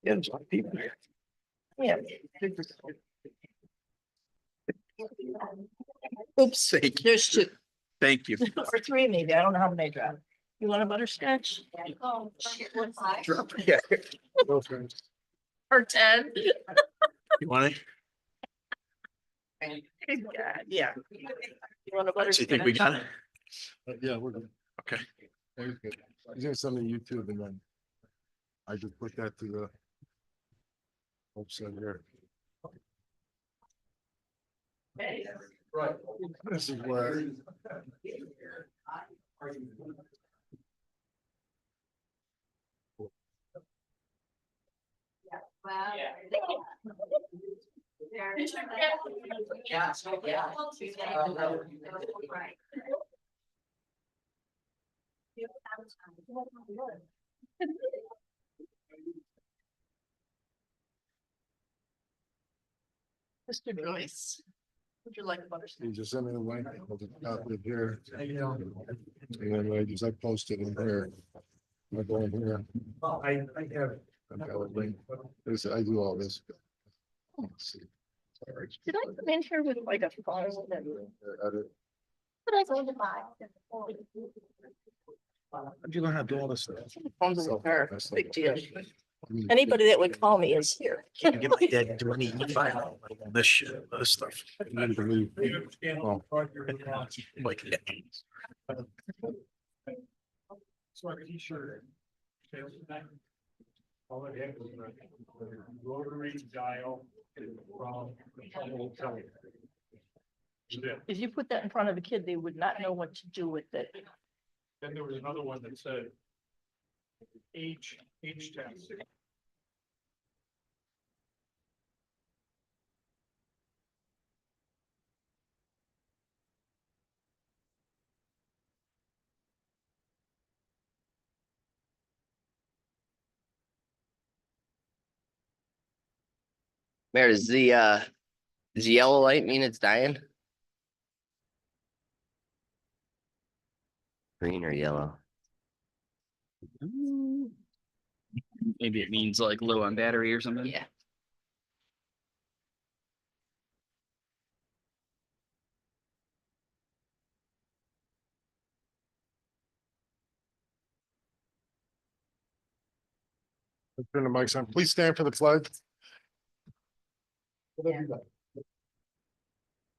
Yeah, there's a lot of people here. Yeah. Oops, Thank you. there's two Thank you. or three maybe. I don't know how many I dropped. You want a butterscotch? Yeah. Or 10? You want it? Good God, yeah. You want a Do you butterscotch? think we got it? Yeah, we're good. Okay. Very good. He's gonna send me YouTube and then I just put that to the website here. Right. This is where. Mr. Joyce, would you like a butterscotch? You just send me the link, I'll just copy it here. And then I posted in here. I go in here. I have. I've got a link. I do all this. Let's see. Sorry. Did I come in here with like a phone? Edit. But I go to buy. How'd you learn how to do all this stuff? Phones in the car, big deal. Anybody that would call me is here. Can't get my dad to do any e-file, this shit, this stuff. I didn't believe. Well, Like, So a t-shirt. All it had was a rotary dial from. If you put that in front of a kid, they would not know what to do with it. Then there was another one that said age test. Mayor, does the yellow light mean it's dying? Green or yellow? Maybe it means like low on battery or something. Yeah. let's turn the mics on. Please stand for the pledge.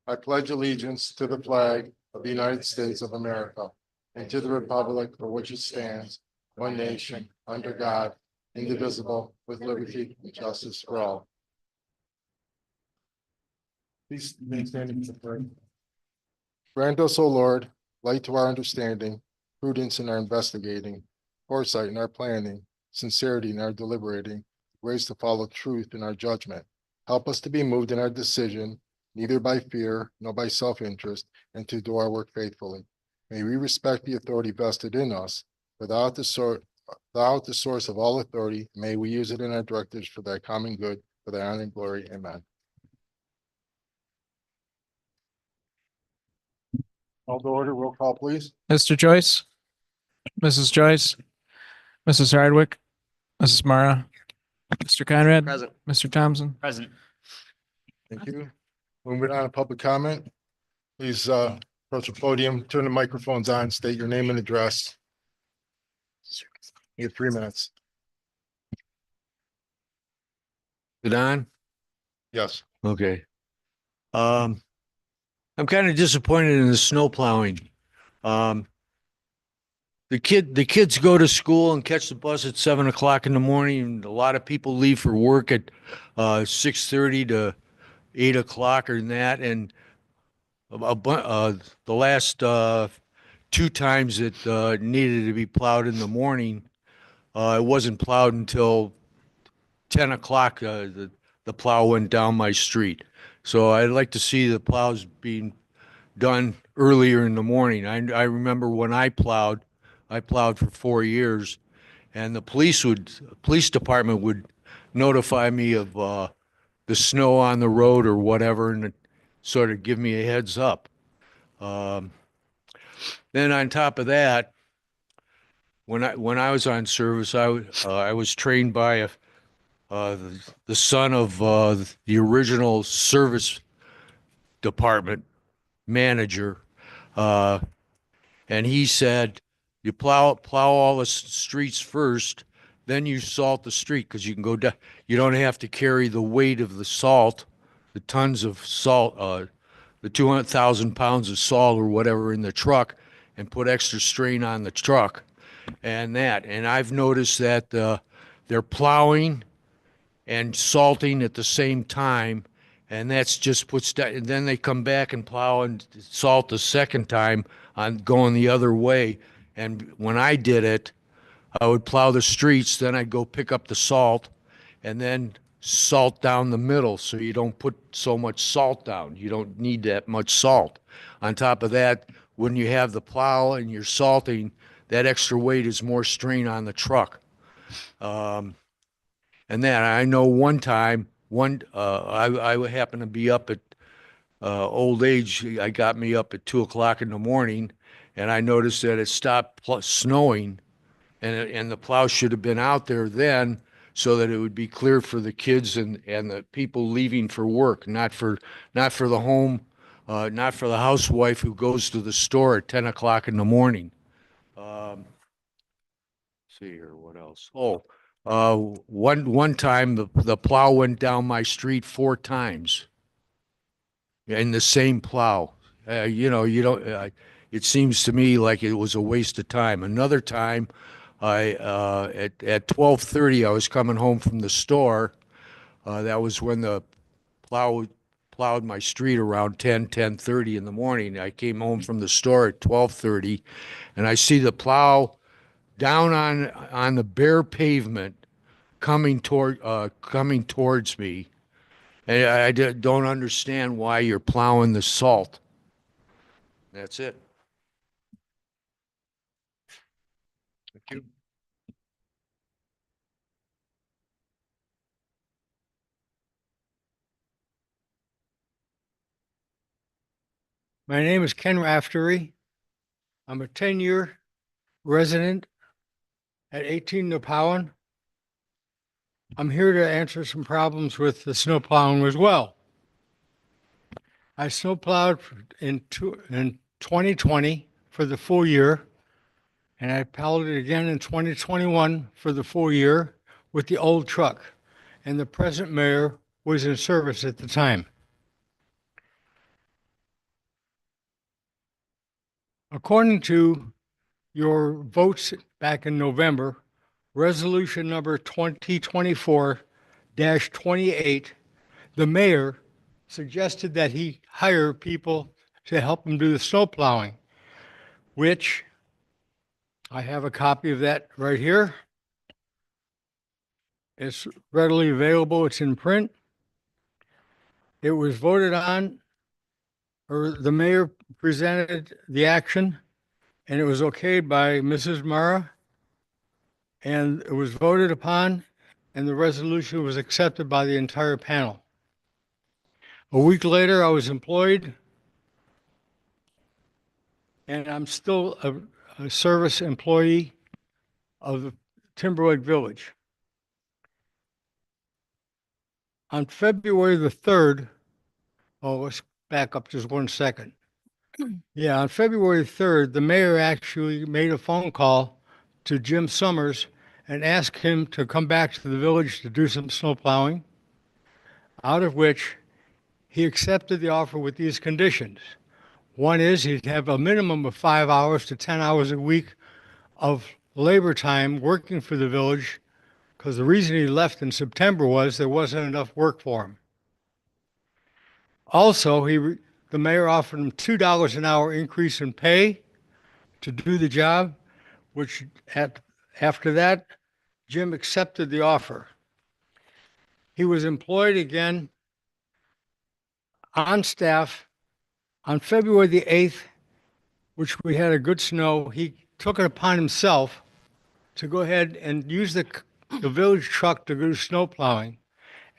I pledge allegiance to the flag of the United States of America and to the republic for which it stands, one nation, under God, indivisible, with liberty and justice for all. Please remain standing for the prayer. Grant us, O Lord, light to our understanding, prudence in our investigating, foresight in our planning, sincerity in our deliberating, grace to follow truth in our judgment. Help us to be moved in our decision, neither by fear nor by self-interest, and to do our work faithfully. May we respect the authority vested in us. Without the source of all authority, may we use it in our directives for thy common good, for thy honor and glory. Amen. Call to order, roll call, please. Mr. Joyce, Mrs. Joyce, Mrs. Hardwick, Mrs. Mara, Mr. Conrad, Present. Mr. Thompson. Present. Thank you. Moving on to public comment. Please approach the podium, turn the microphones on, state your name and address. You have 3 minutes. Is it on? Yes. Okay. I'm kind of disappointed in the snow plowing. The kids go to school and catch the bus at 7 o'clock in the morning, and a lot of people leave for work at 6:30 to 8 o'clock or that. And the last 2 times it needed to be plowed in the morning, it wasn't plowed until 10 o'clock. The plow went down my street. So I'd like to see the plows being done earlier in the morning. I remember when I plowed for 4 years, and the police department would notify me of the snow on the road or whatever, and sort of give me a heads up. Then on top of that, when I was on service, I was trained by the son of the original service department manager. Uh, and he said, you plow all the streets first, then you salt the street because you can go down. You don't have to carry the weight of the salt, the tons of salt, the 200,000 pounds of salt or whatever in the truck, and put extra strain on the truck and that. And I've noticed that they're plowing and salting at the same time, and that's just puts that. And then they come back and plow and salt the second time on going the other way. And when I did it, I would plow the streets, then I'd go pick up the salt, and then salt down the middle so you don't put so much salt down. You don't need that much salt. On top of that, when you have the plow and you're salting, that extra weight is more strain on the truck. And then I know one time, I happened to be up at old age. I got me up at 2 o'clock in the morning, and I noticed that it stopped snowing, and the plow should have been out there then so that it would be clear for the kids and the people leaving for work, not for the home, not for the housewife who goes to the store at 10 o'clock in the morning. See here, what else? Oh, one time the plow went down my street 4 times in the same plow. You know, you don't. It seems to me like it was a waste of time. Another time, at 12:30, I was coming home from the store. That was when the plowed my street around 10:30 in the morning. I came home from the store at 12:30, and I see the plow down on the bare pavement coming towards me. And I don't understand why you're plowing the salt. That's it. Thank you. My name is Ken Raftery. I'm a 10-year resident at 18 Nepowan. I'm here to answer some problems with the snow plowing as well. I snow plowed in 2020 for the full year, and I plowed it again in 2021 for the full year with the old truck, and the present mayor was in service at the time. According to your votes back in November, resolution number 2024-28, the mayor suggested that he hire people to help him do the snow plowing, which I have a copy of that right here. It's readily available. It's in print. It was voted on, or the mayor presented the action, and it was okayed by Mrs. Mara, and it was voted upon, and the resolution was accepted by the entire panel. A week later, I was employed, and I'm still a service employee of the Timberlake Village. On February the 3rd, let's back up just 1 second. Yeah, on February 3rd, the mayor actually made a phone call to Jim Summers and asked him to come back to the village to do some snow plowing, out of which he accepted the offer with these conditions. One is he'd have a minimum of 5 hours to 10 hours a week of labor time working for the village, because the reason he left in September was there wasn't enough work for him. Also, the mayor offered him $2 an hour increase in pay to do the job, which after that, Jim accepted the offer. He was employed again on staff on February the 8th, which we had a good snow. He took it upon himself to go ahead and use the village truck to do snow plowing.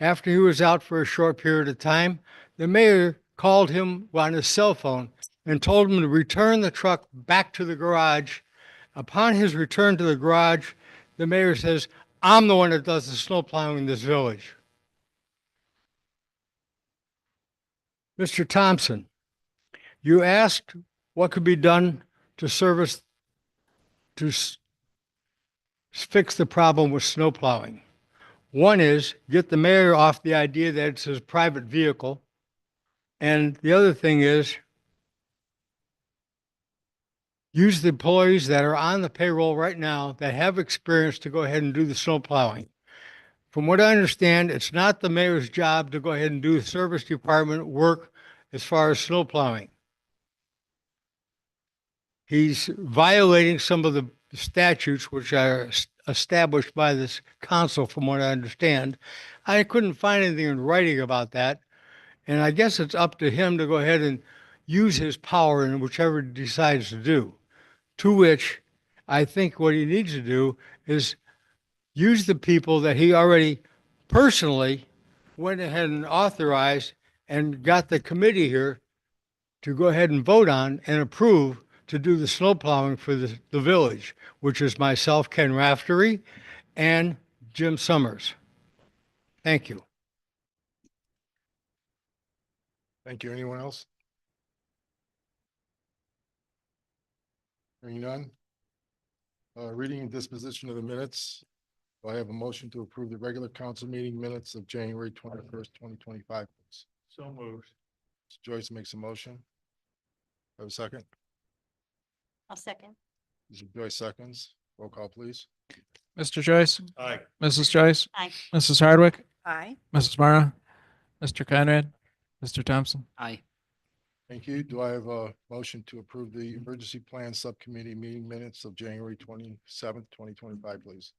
After he was out for a short period of time, the mayor called him on his cell phone and told him to return the truck back to the garage. Upon his return to the garage, the mayor says, I'm the one that does the snow plowing in this village. Mr. Thompson, you asked what could be done to service, to fix the problem with snow plowing. One is get the mayor off the idea that it's his private vehicle. And the other thing is use the employees that are on the payroll right now that have experience to go ahead and do the snow plowing. From what I understand, it's not the mayor's job to go ahead and do the service department work as far as snow plowing. He's violating some of the statutes which are established by this council, from what I understand. I couldn't find anything in writing about that. And I guess it's up to him to go ahead and use his power in whichever he decides to do. To which I think what he needs to do is use the people that he already personally went ahead and authorized and got the committee here to go ahead and vote on and approve to do the snow plowing for the village, which is myself, Ken Raftery, and Jim Summers. Thank you. Thank you. Anyone else? Hearing none. Reading and disposition of the minutes. Do I have a motion to approve the regular council meeting minutes of January 21st, 2025, please? So moved. Mr. Joyce makes a motion. Have a second? I'll second. Mr. Joyce seconds. Roll call, please. Mr. Joyce, Aye. Mrs. Joyce, Aye. Mrs. Hardwick, Aye. Mrs. Mara, Mr. Conrad, Mr. Thompson. Aye. Thank you. Do I have a motion to approve the emergency plan subcommittee meeting minutes of January 27th, 2025, please?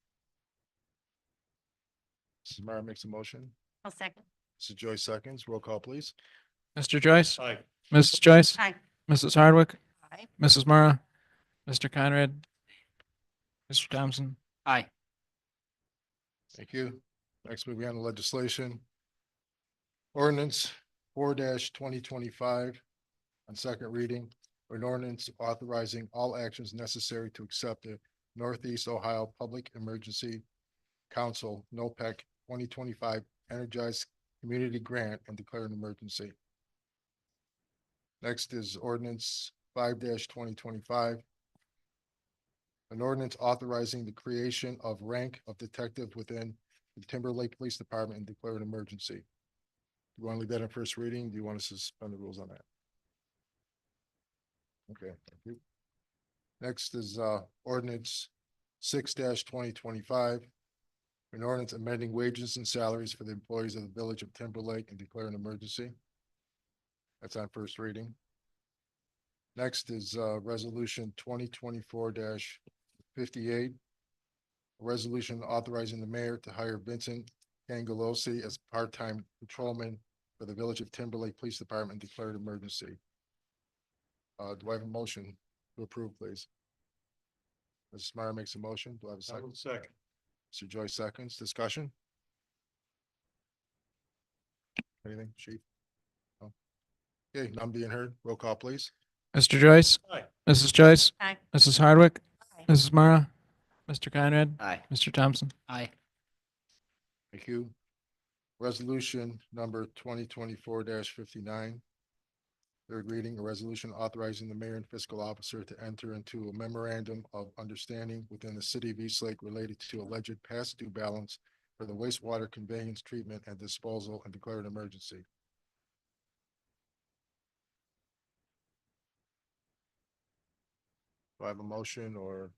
Mrs. Mara makes a motion. I'll second. Mrs. Joyce seconds. Roll call, please. Mr. Joyce, Aye. Mrs. Joyce, Aye. Mrs. Hardwick, Aye. Mrs. Mara, Mr. Conrad, Mr. Thompson. Aye. Thank you. Next, moving on to legislation. Ordinance 4-2025 on second reading, an ordinance authorizing all actions necessary to accept the Northeast Ohio Public Emergency Council NOPEC 2025 Energized Community Grant and declare an emergency. Next is ordinance 5-2025. An ordinance authorizing the creation of rank of detective within the Timberlake Police Department and declare an emergency. Do you want to leave that in first reading? Do you want to suspend the rules on that? Okay, thank you. Next is ordinance 6-2025. An ordinance amending wages and salaries for the employees of the village of Timberlake and declare an emergency. That's on first reading. Next is resolution 2024-58. A resolution authorizing the mayor to hire Vincent Gangalosi as part-time patrolman for the village of Timberlake Police Department and declared emergency. Do I have a motion to approve, please? Mrs. Meyer makes a motion. Do I have a I second? will second. Mr. Joyce seconds. Discussion? Anything, chief? No? Okay, none being heard. Roll call, please. Mr. Joyce, Aye. Mrs. Joyce, Aye. Mrs. Hardwick, Aye. Mrs. Mara, Mr. Conrad, Aye. Mr. Thompson. Aye. Thank you. Resolution number 2024-59. Third reading, a resolution authorizing the mayor and fiscal officer to enter into a memorandum of understanding within the city of Eastlake related to alleged past due balance for the wastewater conveyance, treatment, and disposal and declare an emergency. Do I have a motion or?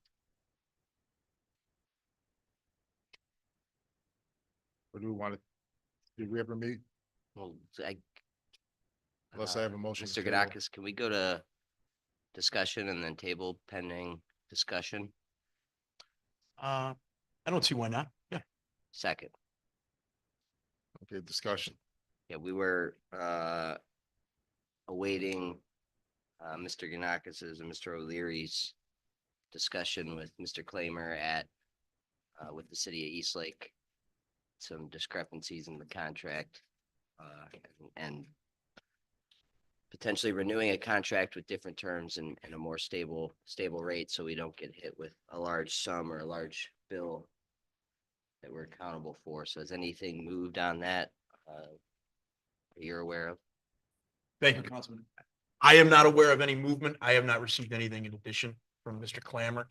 Or do we want to, did we ever meet? Well, Unless I have a motion. Mr. to table. Gadakis, can we go to discussion and then table pending discussion? I don't see why not. Yeah. Second. Okay, discussion. Yeah, we were awaiting Mr. Ganakis's and Mr. O'Leary's discussion with Mr. Claimer at with the city of Eastlake. Some discrepancies in the contract and potentially renewing a contract with different terms and a more stable rate, so we don't get hit with a large sum or a large bill that we're accountable for. So has anything moved on that? That you're aware of? Thank you, Councilman. I am not aware of any movement. I have not received anything in addition from Mr. Clammer.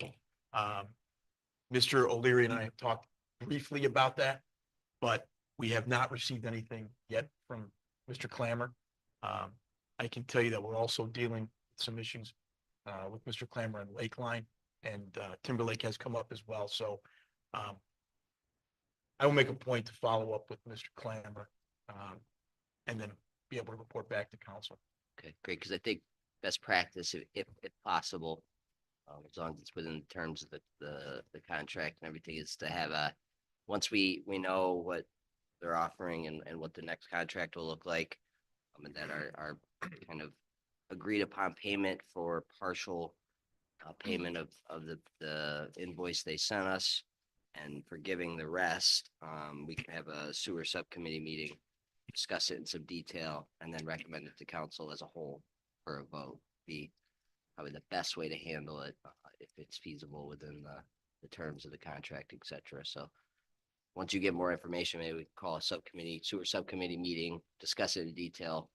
Mr. O'Leary and I have talked briefly about that, but we have not received anything yet from Mr. Clammer. I can tell you that we're also dealing with some issues with Mr. Clammer and Lakeline, and Timberlake has come up as well. So I will make a point to follow up with Mr. Clammer and then be able to report back to council. Okay, great, because I think best practice, if possible, as long as it's within the terms of the contract and everything, is to have once we know what they're offering and what the next contract will look like, and that our kind of agreed upon payment for partial payment of the invoice they sent us, and for giving the rest, we can have a sewer subcommittee meeting, discuss it in some detail, and then recommend it to council as a whole for a vote. Be probably the best way to handle it, if it's feasible within the terms of the contract, et cetera. So once you get more information, maybe we can call a sewer subcommittee meeting, discuss it in detail,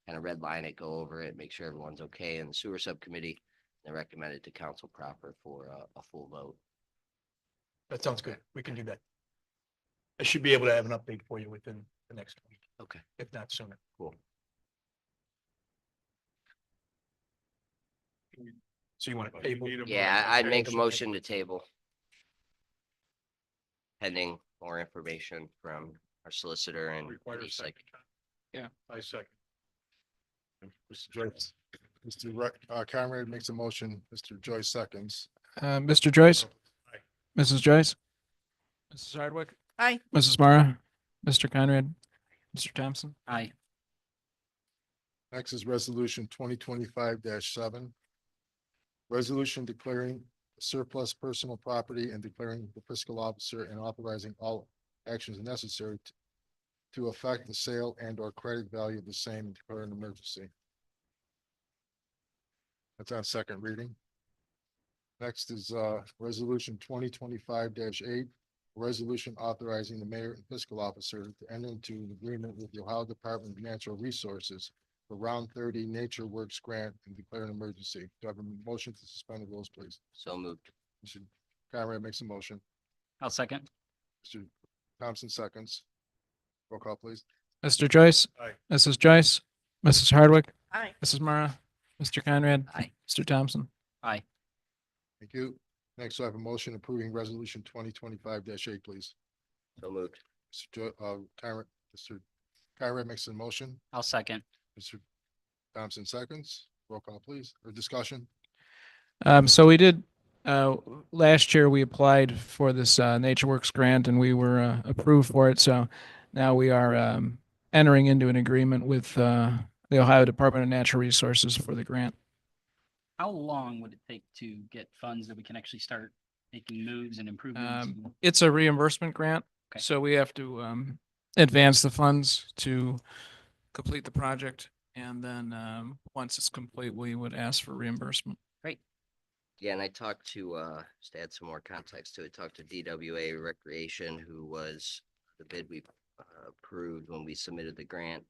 kind of redline it, go over it, make sure everyone's okay in the sewer subcommittee, and recommend it to council proper for a full vote. That sounds good. We can do that. I should be able to have an update for you within the next week, Okay, if not sooner. cool. So you want to table? Yeah, I'd make a motion to table. Pending more information from our solicitor and Require a East Lake. second. I second. Mr. Joyce, Conrad makes a motion, Mr. Joyce seconds. Mr. Joyce, Aye. Mrs. Joyce, Mrs. Hardwick, Aye. Mrs. Mara, Mr. Conrad, Mr. Thompson. Aye. Next is resolution 2025-7. Resolution declaring surplus personal property and declaring the fiscal officer and authorizing all actions necessary to affect the sale and or credit value of the same and declare an emergency. That's on second reading. Next is resolution 2025-8. Resolution authorizing the mayor and fiscal officer to enter into an agreement with the Ohio Department of Natural Resources for Round 30 Nature Works Grant and declare an emergency. Do I have a motion to suspend the rules, please? So moved. Mr. Conrad makes a motion. I'll second. Mr. Thompson seconds. Roll call, please. Mr. Joyce, Aye. Mrs. Joyce, Mrs. Hardwick, Aye. Mrs. Mara, Mr. Conrad. Aye. Mr. Thompson. Aye. Thank you. Next, I have a motion approving resolution 2025-8, please. So moved. Conrad, Mr. Conrad makes a motion. I'll second. Mr. Thompson seconds. Roll call, please, or discussion. So we did, last year we applied for this Nature Works grant and we were approved for it. So now we are entering into an agreement with the Ohio Department of Natural Resources for the grant. How long would it take to get funds that we can actually start making moves and improvements? It's a reimbursement grant, Okay. so we have to advance the funds to complete the project. And then once it's complete, we would ask for reimbursement. Great. Yeah, and I talked to, just to add some more context to it, talked to DWA Recreation, who was the bid we approved when we submitted the grant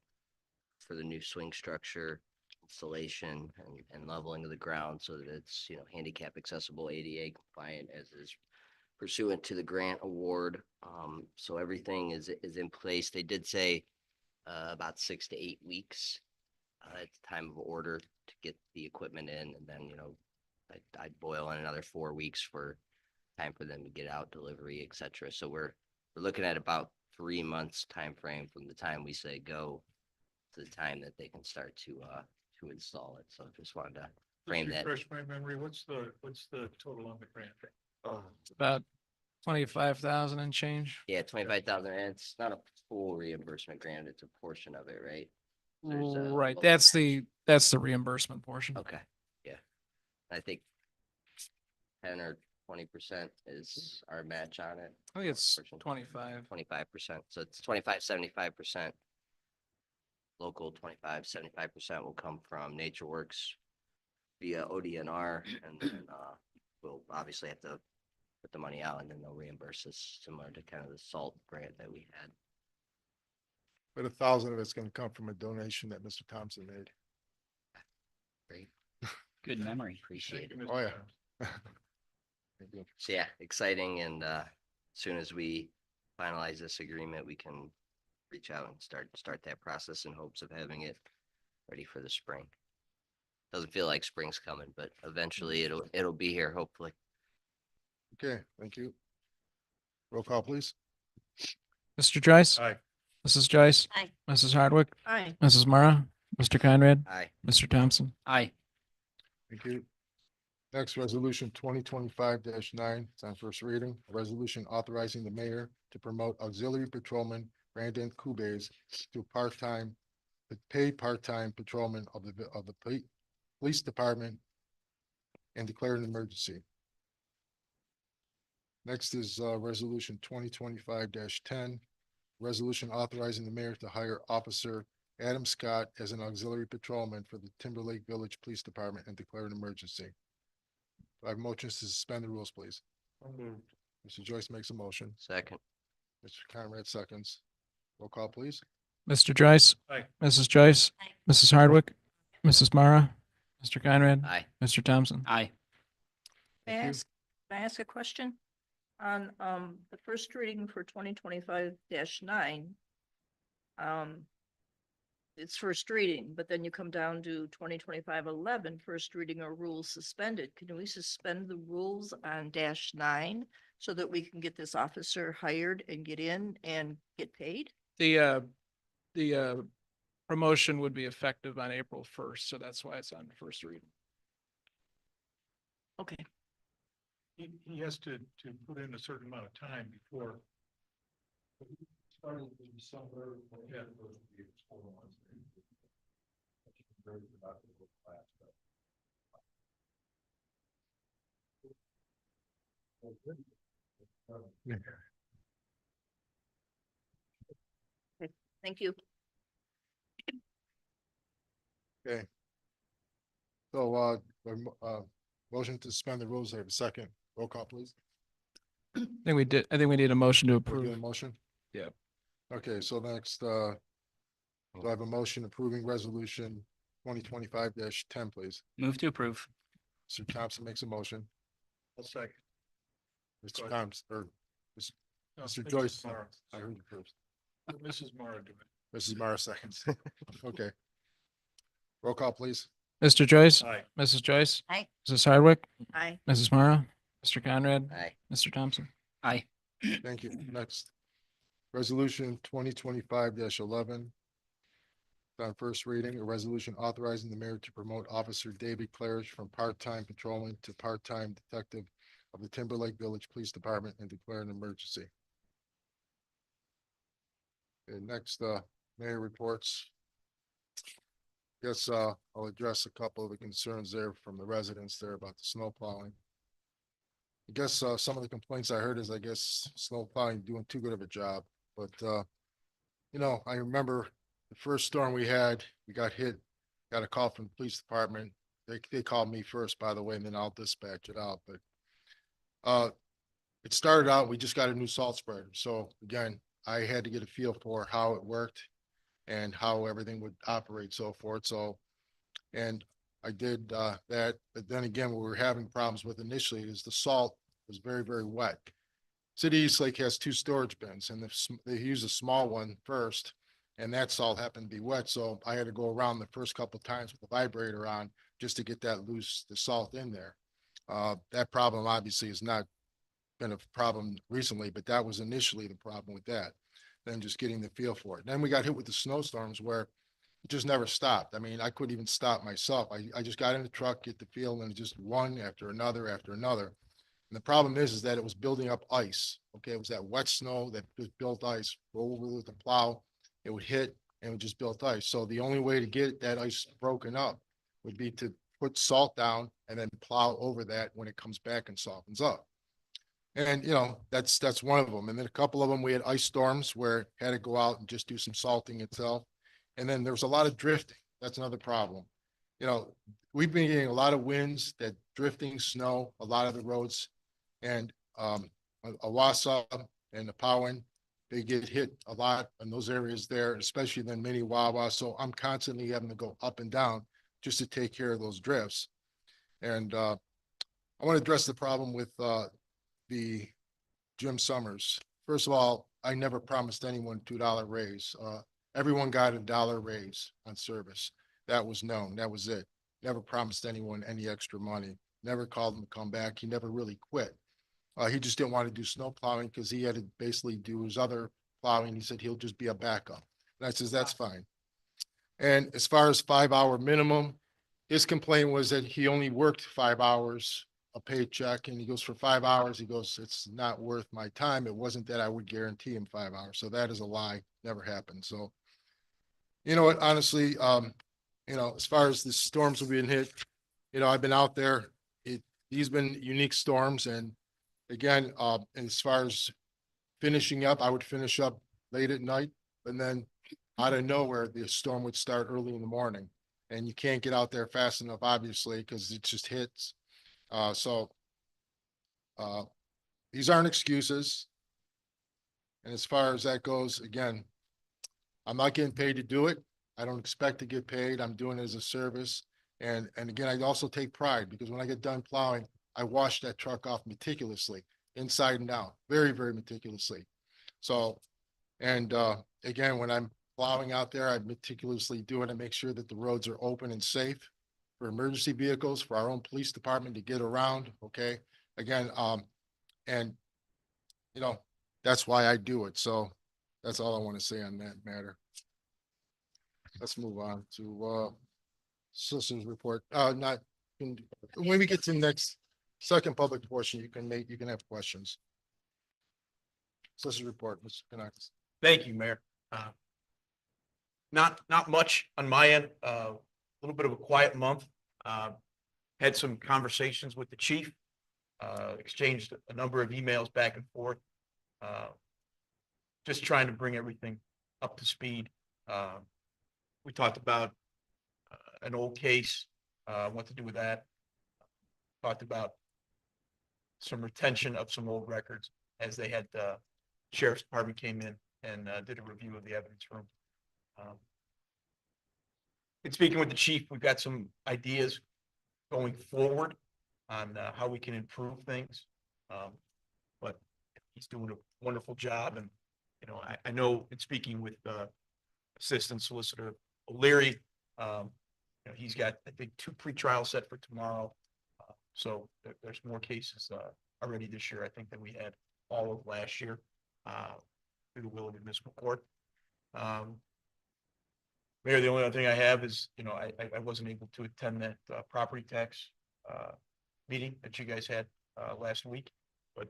for the new swing structure installation and leveling of the ground so that it's, handicap accessible, ADA compliant as is pursuant to the grant award. So everything is in place. They did say about 6 to 8 weeks at the time of order to get the equipment in, and then, I'd boil in another 4 weeks for time for them to get out, delivery, et cetera. So we're looking at about 3 months time frame from the time we say go to the time that they can start to install it. So just wanted to frame that. Refresh my memory, what's the total on the grant? It's about 25,000 and change. Yeah, 25,000, and it's not a full reimbursement grant, it's a portion of it, right? There's a Right, local that's match. that's the reimbursement portion. Okay, yeah. I think 10 or 20% is our match on it. I think it's Portion. 25. 25%. So it's 25, 75%. Local 25, 75% will come from Nature Works via ODNR, and then we'll obviously have to put the money out and then they'll reimburse us similar to kind of the salt grant that we had. But 1,000 of it's gonna come from a donation that Mr. Thompson made. Great. Good memory. Appreciate it. Oh, yeah. Thank you. So yeah, exciting. And as soon as we finalize this agreement, we can reach out and start that process in hopes of having it ready for the spring. Doesn't feel like spring's coming, but eventually it'll be here, hopefully. Okay, thank you. Roll call, please. Mr. Joyce, Aye. Mrs. Joyce, Aye. Mrs. Hardwick, Aye. Mrs. Mara, Mr. Conrad, Aye. Mr. Thompson. Aye. Thank you. Next, resolution 2025-9, it's on first reading. A resolution authorizing the mayor to promote auxiliary patrolman Brandon Kubes to paid part-time patrolman of the police department and declare an emergency. Next is resolution 2025-10. Resolution authorizing the mayor to hire Officer Adam Scott as an auxiliary patrolman for the Timberlake Village Police Department and declare an emergency. Do I have motions to suspend the rules, please? Mr. Joyce makes a motion. Second. Mr. Conrad seconds. Roll call, please. Mr. Joyce, Aye. Mrs. Joyce, Aye. Mrs. Hardwick, Mrs. Mara, Mr. Conrad, Aye. Mr. Thompson. Aye. May I Thank you. ask, can I ask a question? On, the first reading for 2025-9. It's first reading, but then you come down to 2025-11, first reading or rules suspended. Can we suspend the rules on -9 so that we can get this officer hired and get in and get paid? The promotion would be effective on April 1st, so that's why it's on first reading. Okay, He has to put in a certain amount of time before. Starting in December. Yeah, those would be 4 months. Very productive class, but- thank you. Okay. So, motion to suspend the rules. I have a second. Roll call, please. I think we need a motion to We do a approve. motion? Yeah. Okay, so next, do I have a motion approving resolution 2025-10, please? Move to approve. Mr. Thompson makes a motion. I'll second. Mr. Go ahead. Thompson, or No, Mr. Mrs. Joyce. Mara. I heard you first. Mrs. Mara do it. Mrs. Mara seconds. Okay. Roll call, please. Mr. Joyce, Aye. Mrs. Joyce, Aye. Mrs. Hardwick, Aye. Mrs. Mara, Mr. Conrad, Aye. Mr. Thompson. Aye. Thank you. Next. Resolution 2025-11. On first reading, a resolution authorizing the mayor to promote Officer David Claridge from part-time patrolman to part-time detective of the Timberlake Village Police Department and declare an emergency. And next, mayor reports. Guess, I'll address a couple of the concerns there from the residents there about the snow plowing. I guess, some of the complaints I heard is, I guess, snow plowing doing too good of a job, but, I remember the first storm we had, we got hit, got a call from the police department. They called me first, by the way, and then I'll dispatch it out, but, it started out, we just got a new salt spreader. So again, I had to get a feel for how it worked and how everything would operate, so forth. So, and I did, that, but then again, what we were having problems with initially is the salt was very, very wet. City of Eastlake has 2 storage bins and they use a small one first. And that salt happened to be wet, so I had to go around the first couple of times with the vibrator on just to get the salt in there. That problem obviously has not been a problem recently, but that was initially the problem with that. Then just getting the feel for it. Then we got hit with the snowstorms where it just never stopped. I mean, I couldn't even stop myself. I just got in the truck, get the feel, and just one after another after another. And the problem is that it was building up ice. Okay, it was that wet snow that just built ice over with the plow. It would hit and it would just build ice. So the only way to get that ice broken up would be to put salt down and then plow over that when it comes back and softens up. And that's one of them. And then a couple of them, we had ice storms where had to go out and just do some salting itself. And then there was a lot of drifting. That's another problem. We've been getting a lot of winds, that drifting snow, a lot of the roads. And Awassa and the Powen, they get hit a lot in those areas there, especially then mini Wawa. So I'm constantly having to go up and down just to take care of those drifts. And I want to address the problem with the Jim Summers. First of all, I never promised anyone $2 raise. Everyone got $1 raise on service. That was known. That was it. Never promised anyone any extra money. Never called him to come back. He never really quit. He just didn't want to do snow plowing because he had to basically do his other plowing. He said he'll just be a backup. And I says, that's fine. And as far as 5-hour minimum, his complaint was that he only worked 5 hours a paycheck. And he goes, for 5 hours, he goes, it's not worth my time. It wasn't that I would guarantee him 5 hours. So that is a lie. Never happened. So, you know what, honestly, as far as the storms have been hit, I've been out there. These been unique storms. And again, as far as finishing up, I would finish up late at night, and then out of nowhere, the storm would start early in the morning. And you can't get out there fast enough, obviously, because it just hits. So these aren't excuses. And as far as that goes, again, I'm not getting paid to do it. I don't expect to get paid. I'm doing it as a service. And again, I also take pride because when I get done plowing, I wash that truck off meticulously, inside and out, very, very meticulously. So, and again, when I'm plowing out there, I meticulously do it and make sure that the roads are open and safe for emergency vehicles, for our own police department to get around. Okay. Again, and that's why I do it. So that's all I want to say on that matter. Let's move on to solicitor's report. Not when we get to the next second public portion, you can have questions. Solicitor's report, Mr. Kanakis. Thank you, Mayor. Not much on my end, a little bit of a quiet month. Had some conversations with the chief, exchanged a number of emails back and forth. Just trying to bring everything up to speed. We talked about an old case, what to do with that. Talked about some retention of some old records as they had, Sheriff's Department came in and did a review of the evidence room. In speaking with the chief, we've got some ideas going forward on how we can improve things. But he's doing a wonderful job. And, I know in speaking with Assistant Solicitor O'Leary, he's got, I think, 2 pretrials set for tomorrow. So there's more cases already this year, I think, than we had all of last year through the will of the municipal court. Mayor, the only other thing I have is, I wasn't able to attend that property tax meeting that you guys had last week, but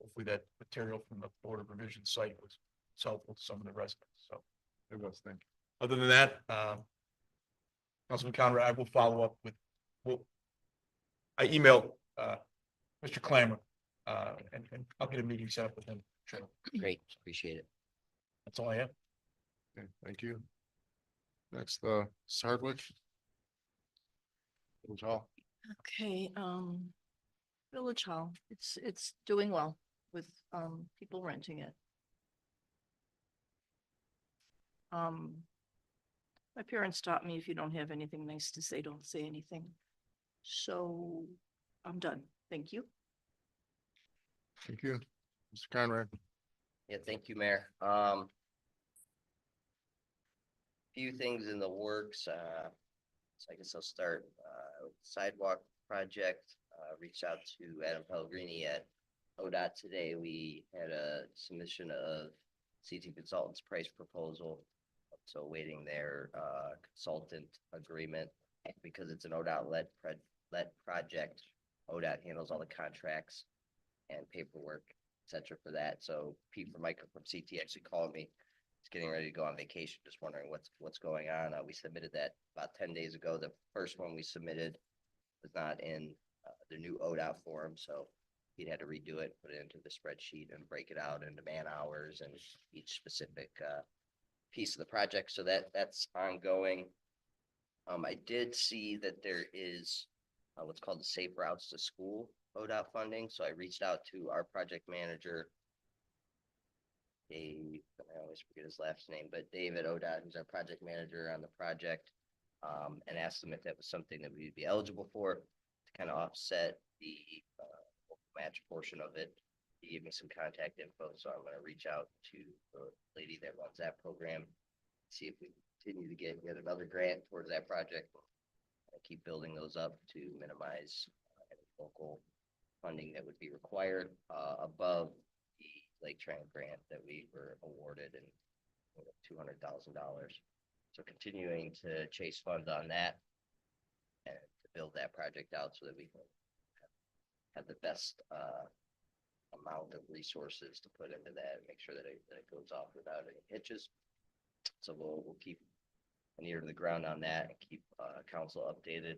hopefully that material from the Board of Revision site was helpful to some of the residents. So It was, thank you. other than that, Councilman Conrad, I will follow up with, I emailed Mr. Clammer and I'll get a meeting set up with him. Sure. Great, appreciate it. That's all I have. Okay, thank you. Next, Hardwick. Village Hall. Okay, Village Hall, it's doing well with people renting it. My parents taught me if you don't have anything nice to say, don't say anything. So I'm done. Thank you. Thank you. Mr. Conrad. Yeah, thank you, Mayor. Few things in the works. So I guess I'll start sidewalk project. Reached out to Adam Pellegrini at ODOT today. We had a submission of CT Consultants price proposal. So waiting their consultant agreement because it's an ODOT led project. ODOT handles all the contracts and paperwork, etc. for that. So Pete Formica from CT actually called me. He's getting ready to go on vacation. Just wondering what's going on. We submitted that about 10 days ago. The first one we submitted was not in the new ODOT form, so he'd had to redo it, put it into the spreadsheet, and break it out into man hours and each specific piece of the project. So that's ongoing. I did see that there is what's called the Safe Routes to School ODOT funding, so I reached out to our project manager, Dave, I always forget his last name, but David ODOT, who's our project manager on the project, and asked him if that was something that we'd be eligible for to kind of offset the match portion of it. He gave me some contact info, so I'm gonna reach out to the lady that runs that program, see if we continue to get yet another grant towards that project. And keep building those up to minimize any local funding that would be required above the Lake Trent grant that we were awarded in $200,000. So continuing to chase funds on that and to build that project out so that we can have the best amount of resources to put into that and make sure that it goes off without any hitches. So we'll keep an ear to the ground on that and keep council updated.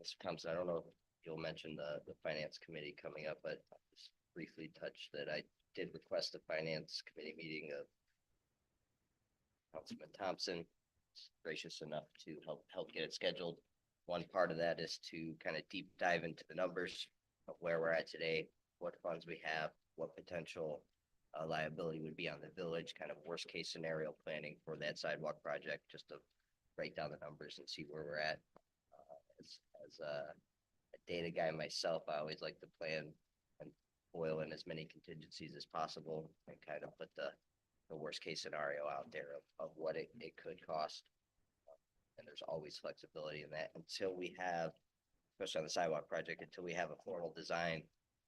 Mr. Thompson, I don't know if you'll mention the finance committee coming up, but I'll just briefly touch that I did request a finance committee meeting of Councilman Thompson, gracious enough to help get it scheduled. One part of that is to kind of deep dive into the numbers of where we're at today, what funds we have, what potential liability would be on the village, kind of worst case scenario planning for that sidewalk project, just to break down the numbers and see where we're at. As a data guy myself, I always like to plan and boil in as many contingencies as possible and kind of put the worst case scenario out there of what it could cost. And there's always flexibility in that until we have, especially on the sidewalk project, until we have a formal design,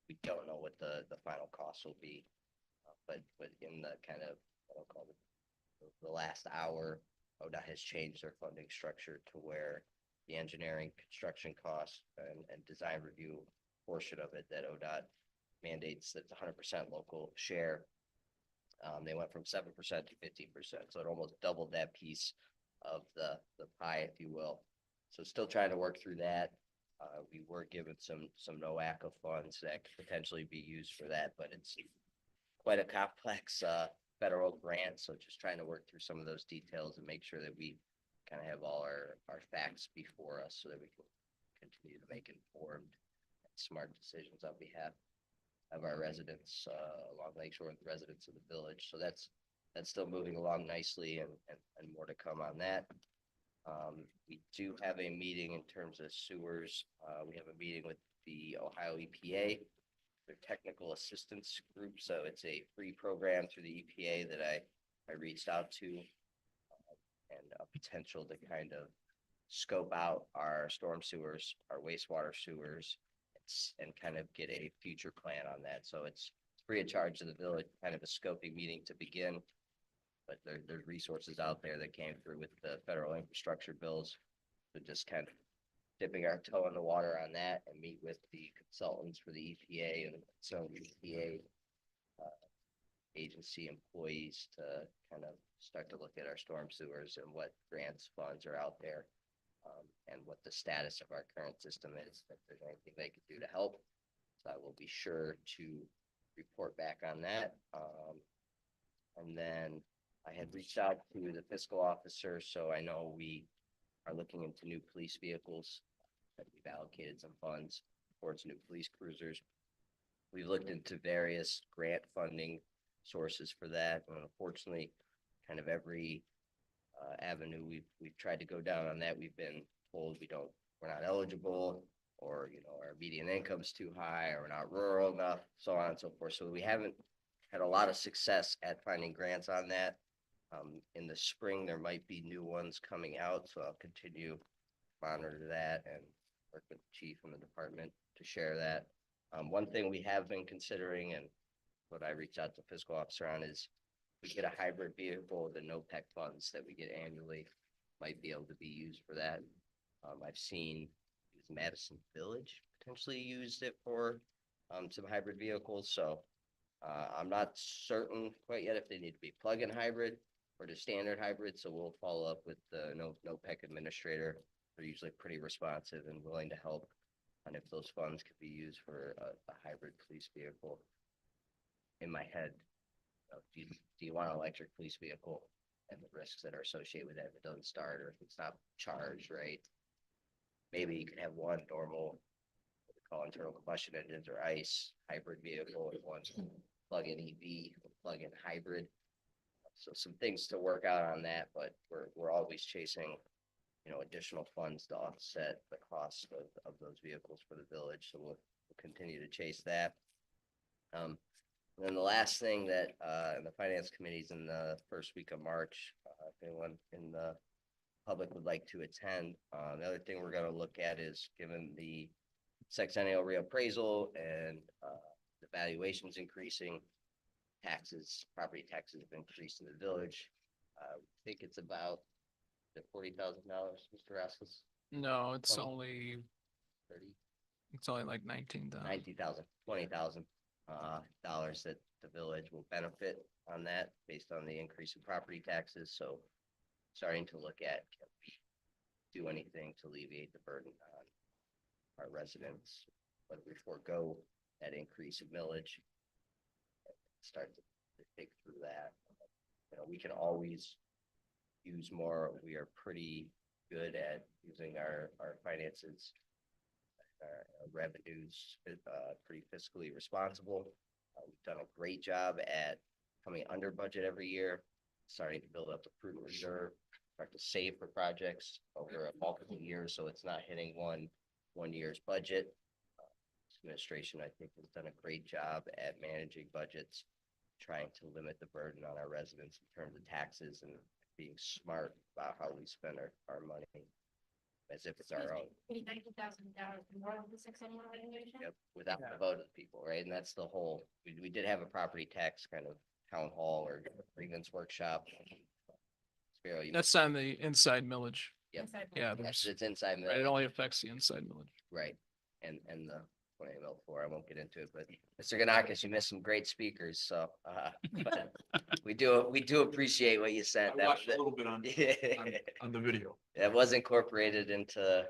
we don't know what the final cost will be. But in the kind of, what I'll call the last hour, ODOT has changed their funding structure to where the engineering, construction costs and design review portion of it that ODOT mandates that's 100% local share. They went from 7% to 15%, so it almost doubled that piece of the pie, if you will. So still trying to work through that. We were given some NOACA funds that could potentially be used for that, but it's quite a complex federal grant. So just trying to work through some of those details and make sure that we kind of have all our facts before us so that we can continue to make informed and smart decisions on behalf of our residents along Lakeshore and the residents of the village. So that's still moving along nicely and more to come on that. We do have a meeting in terms of sewers. We have a meeting with the Ohio EPA, their technical assistance group. So it's a free program through the EPA that I reached out to and a potential to kind of scope out our storm sewers, our wastewater sewers, and kind of get a future plan on that. So it's free of charge to the village, kind of a scoping meeting to begin. But there's resources out there that came through with the federal infrastructure bills. So just kind of dipping our toe in the water on that and meet with the consultants for the EPA and some EPA agency employees to kind of start to look at our storm sewers and what grants funds are out there. And what the status of our current system is, if there's anything they could do to help. So I will be sure to report back on that. And then I had reached out to the fiscal officer, so I know we are looking into new police vehicles, that we've allocated some funds towards new police cruisers. We've looked into various grant funding sources for that, and unfortunately, kind of every avenue we've tried to go down on that, we've been told we're not eligible, or our median income's too high, or we're not rural enough, so on and so forth. So we haven't had a lot of success at finding grants on that. In the spring, there might be new ones coming out, so I'll continue to monitor that and work with the chief and the department to share that. One thing we have been considering, and what I reached out to the fiscal officer on, is we get a hybrid vehicle, the NOPEC funds that we get annually might be able to be used for that. I've seen Madison Village potentially used it for some hybrid vehicles. So I'm not certain quite yet if they need to be plug-in hybrid or just standard hybrid. So we'll follow up with the NOPEC administrator. They're usually pretty responsive and willing to help on if those funds could be used for a hybrid police vehicle. In my head, do you want an electric police vehicle and the risks that are associated with that if it doesn't start or if it's not charged right? Maybe you could have one normal call internal combustion engines or ICE, hybrid vehicle, and one plug-in EV, plug-in hybrid. So some things to work out on that, but we're always chasing, additional funds to offset the cost of those vehicles for the village. So we'll continue to chase that. And then the last thing that, the finance committee's in the first week of March, if anyone in the public would like to attend. The other thing we're gonna look at is, given the sexennial reappraisal and, the valuations increasing, property taxes have increased in the village. I think it's about $40,000, Mr. Rasmus, No, it's 20. only, 30, it's only like 19,000. 90,000, $20,000 dollars that the village will benefit on that based on the increase in property taxes. So starting to look at, can we do anything to alleviate the burden on our residents, whether we forego that increase in millage, start to think through that. We can always use more. We are pretty good at using our finances, our revenues, pretty fiscally responsible. We've done a great job at coming under budget every year, starting to build up a prudent reserve, start to save for projects over multiple years, so it's not hitting one year's budget. This administration, I think, has done a great job at managing budgets, trying to limit the burden on our residents in terms of taxes and being smart about how we spend our money as if it's our own. $90,000 more than the sexennial valuation? Yep, without the vote of the people, right? And that's the whole, we did have a property tax kind of town hall or grievance workshop. Spiro, you, That's on the inside millage. Yep. Inside Yeah, the- yes, there's, it's inside. right, it millage. only affects the inside millage. Right, and the 20 mil, I won't get into it, but Mr. Ganakis, you missed some great speakers, so, but we do appreciate what you said. I That- watched a that- little bit on the video. That was incorporated into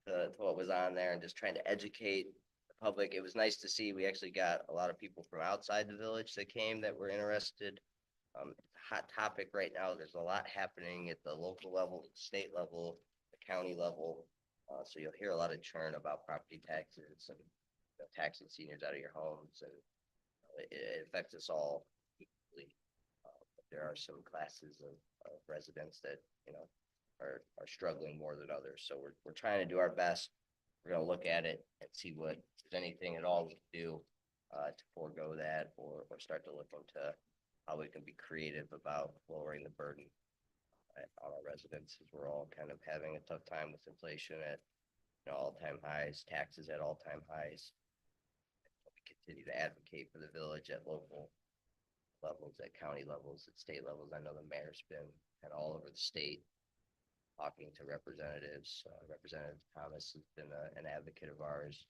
to what was on there and just trying to educate the public. It was nice to see. We actually got a lot of people from outside the village that came that were interested. Hot topic right now. There's a lot happening at the local level, the state level, the county level. So you'll hear a lot of churn about property taxes and taxing seniors out of your homes, and it affects us all equally. But there are some classes of residents that are struggling more than others. So we're trying to do our best. We're gonna look at it and see what, if there's anything at all we can do to forego that or start to look into how we can be creative about lowering the burden on our residents, as we're all kind of having a tough time with inflation at all-time highs, taxes at all-time highs. We continue to advocate for the village at local levels, at county levels, at state levels. I know the mayor's been kind of all over the state talking to representatives. Representative Thomas has been an advocate of ours,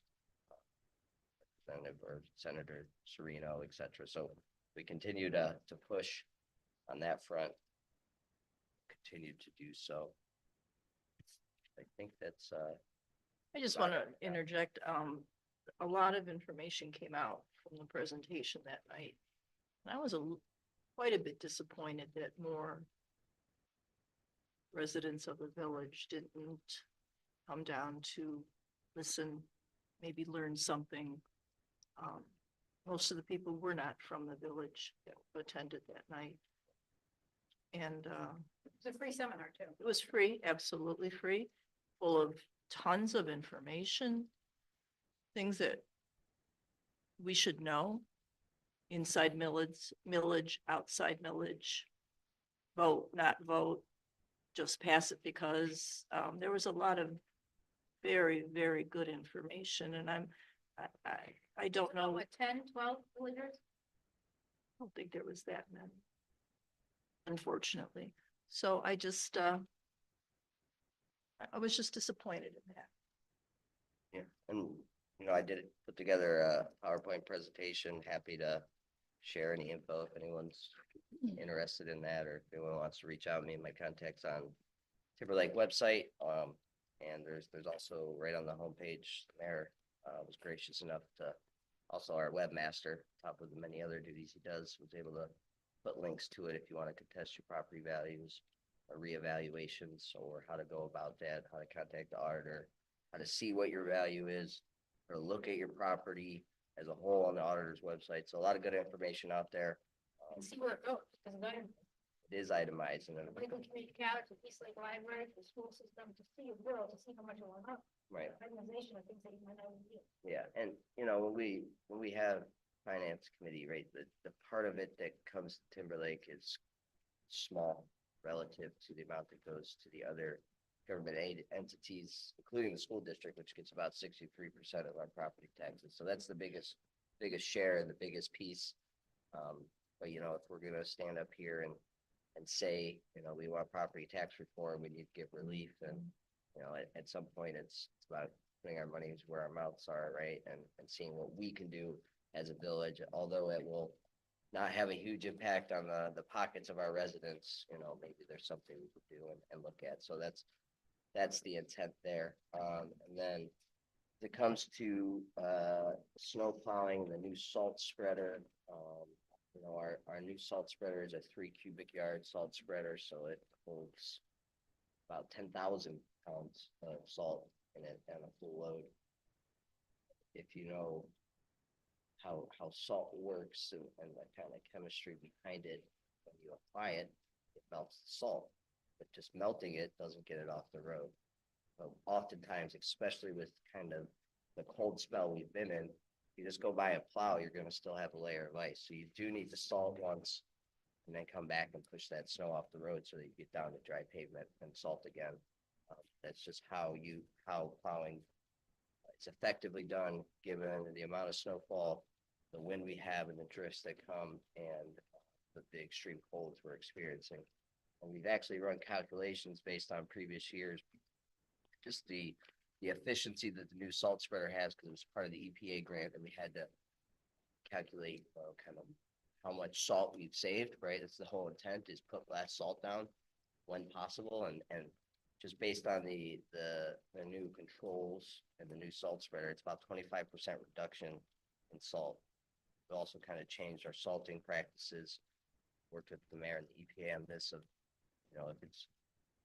Representative or Senator Serino, et cetera. So we continue to push on that front, continue to do so. I think that's I just want to interject, a lot of information came out from the presentation that night. And I was quite a bit disappointed that more residents of the village didn't come down to listen, maybe learn something. Most of the people were not from the village that attended that night. And It's a free seminar too. it was free, absolutely free, full of tons of information, things that we should know. Inside millage, outside millage, vote, not vote, just pass it because there was a lot of very, very good information, and I don't know, I What, 10, 12 villagers? don't think there was that many, unfortunately. So I just I was just disappointed in that. yeah, and I did put together a PowerPoint presentation. Happy to share any info if anyone's interested in that, or if anyone wants to reach out to me. My contacts on Timberlake website. And there's also right on the homepage, the mayor was gracious enough to, also our webmaster, top of the many other duties he does, was able to put links to it if you want to contest your property values or reevaluations, or how to go about that, how to contact the auditor, how to see what your value is. or look at your property as a whole on the auditor's website. So a lot of good information out there. And see where it goes, because I, It is itemized and then, Lakeland Community College, the East Lake Library, the school system, to see a bill, to see how much it went up. right. Organization of things that you might not even do. Yeah, and you know, when we have finance committee, right, the part of it that comes to Timberlake is small relative to the amount that goes to the other government aid entities, including the school district, which gets about 63% of our property taxes. So that's the biggest share and the biggest piece. But you know, if we're gonna stand up here and say, you know, we want property tax reform, we need to get relief, and you know, at some point it's about putting our money where our mouths are, right? And seeing what we can do as a village, although it will not have a huge impact on the pockets of our residents, you know, maybe there's something we could do and look at. So that's the intent there. And then if it comes to snow plowing, the new salt spreader, you know, our new salt spreader is a 3 cubic yard salt spreader, so it holds about 10,000 pounds of salt in it and a full load. If you know how salt works and the kind of chemistry behind it, when you apply it, it melts the salt, but just melting it doesn't get it off the road. But oftentimes, especially with kind of the cold spell we've been in, you just go by a plow, you're going to still have a layer of ice. So you do need to salt once and then come back and push that snow off the road so that you get down to dry pavement and salt again. That's just how plowing is effectively done, given the amount of snowfall, the wind we have, and the drifts that come, and the extreme colds we're experiencing. And we've actually run calculations based on previous years, just the efficiency that the new salt spreader has, because it was part of the EPA grant, and we had to calculate kind of how much salt we've saved, right? That's the whole intent, is put less salt down when possible, and just based on the new controls and the new salt spreader, it's about 25% reduction in salt. We also kind of changed our salting practices, worked with the mayor and the EPA on this of, you know, if it's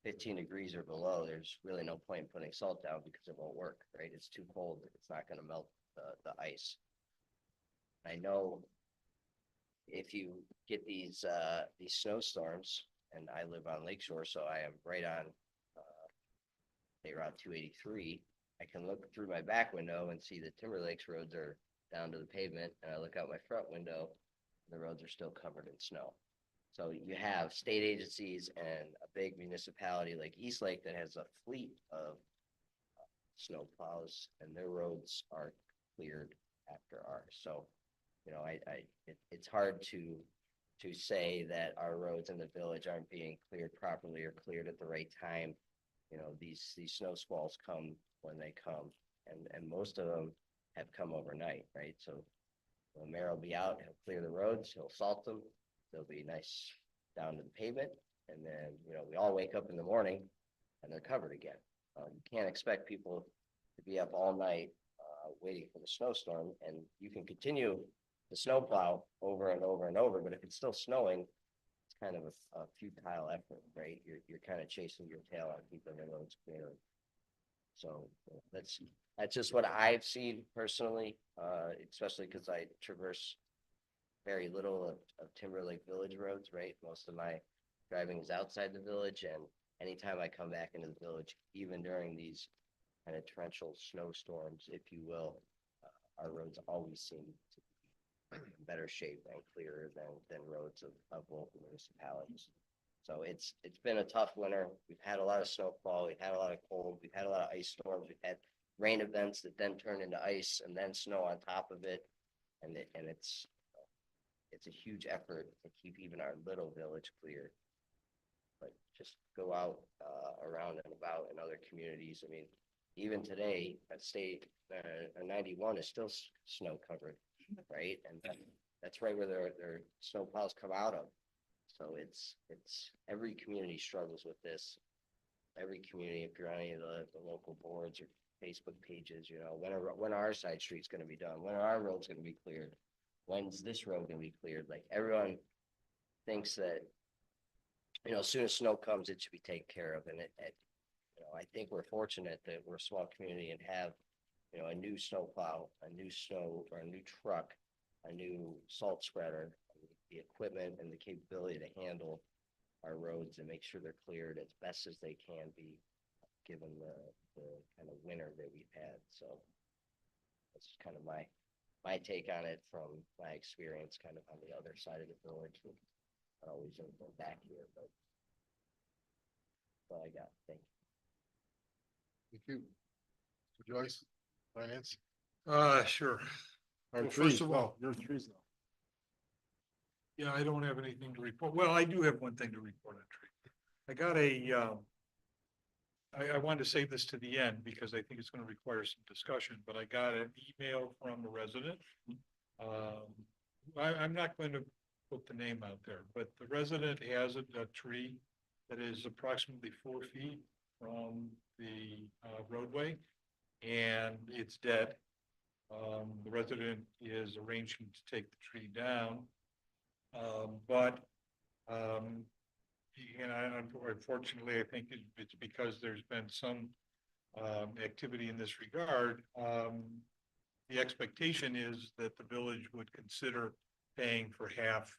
15 degrees or below, there's really no point in putting salt down because it won't work, right? It's too cold. It's not going to melt the ice. I know if you get these snowstorms, and I live on Lakeshore, so I am right on State Route 283. I can look through my back window and see that Timberlake's roads are down to the pavement, and I look out my front window, and the roads are still covered in snow. So you have state agencies and a big municipality like Eastlake that has a fleet of snow plows, and their roads are cleared after ours. So, you know, it's hard to say that our roads in the village aren't being cleared properly or cleared at the right time. You know, these snow squalls come when they come, and most of them have come overnight, right? So the mayor will be out, he'll clear the roads, he'll salt them, they'll be nice down to the pavement, and then, you know, we all wake up in the morning and they're covered again. You can't expect people to be up all night waiting for the snowstorm, and you can continue the snow plow over and over and over, but if it's still snowing, it's kind of a futile effort, right? You're kind of chasing your tail on keeping the roads clear. So that's just what I've seen personally, especially because I traverse very little of Timberlake Village roads, right? Most of my driving is outside the village, and anytime I come back into the village, even during these kind of torrential snowstorms, if you will, our roads always seem to be in better shape and clearer than roads of local municipalities. So it's been a tough winter. We've had a lot of snowfall, we've had a lot of cold, we've had a lot of ice storms, we've had rain events that then turn into ice and then snow on top of it. And it's a huge effort to keep even our little village clear. But just go out around and about in other communities. I mean, even today, at state 91 is still snow covered, right? And that's right where their snow plows come out of. So it's every community struggles with this. Every community, if you're on any of the local boards or Facebook pages, you know, when are our side streets going to be done? When are our roads going to be cleared? When's this road going to be cleared? Like, everyone thinks that, you know, as soon as snow comes, it should be taken care of. And you know, I think we're fortunate that we're a small community and have, you know, a new snowplow, a new snow or a new truck, a new salt spreader, the equipment and the capability to handle our roads and make sure they're cleared as best as they can be, given the kind of winter that we've had. So that's kind of my take on it from my experience kind of on the other side of the village. I always don't go back here, but that's all I got. Thank you. Thank you. Mr. Joyce, finance? Sure. Or Well, trees? first of all- No, your trees now. Yeah, I don't have anything to report. Well, I do have one thing to report on tree. I got I wanted to save this to the end because I think it's gonna require some discussion, but I got an email from a resident. I'm not going to put the name out there, but the resident has a tree that is approximately 4 feet from the roadway, and it's dead. The resident is arranging to take the tree down. But, unfortunately, I think it's because there's been some activity in this regard. The expectation is that the village would consider paying for half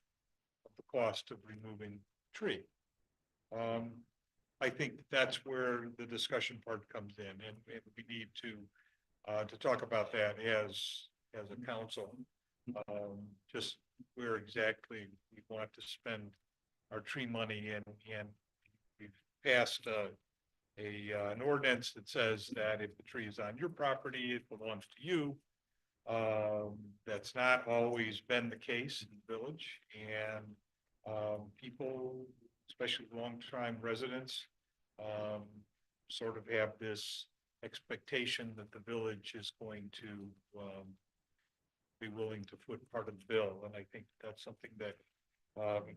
of the cost of removing the tree. I think that's where the discussion part comes in, and we need to talk about that as a council. Just where exactly we want to spend our tree money, and we've passed an ordinance that says that if the tree is on your property, it belongs to you. That's not always been the case in the village, and people, especially long-time residents, sort of have this expectation that the village is going to be willing to foot part of the bill. And I think that's something that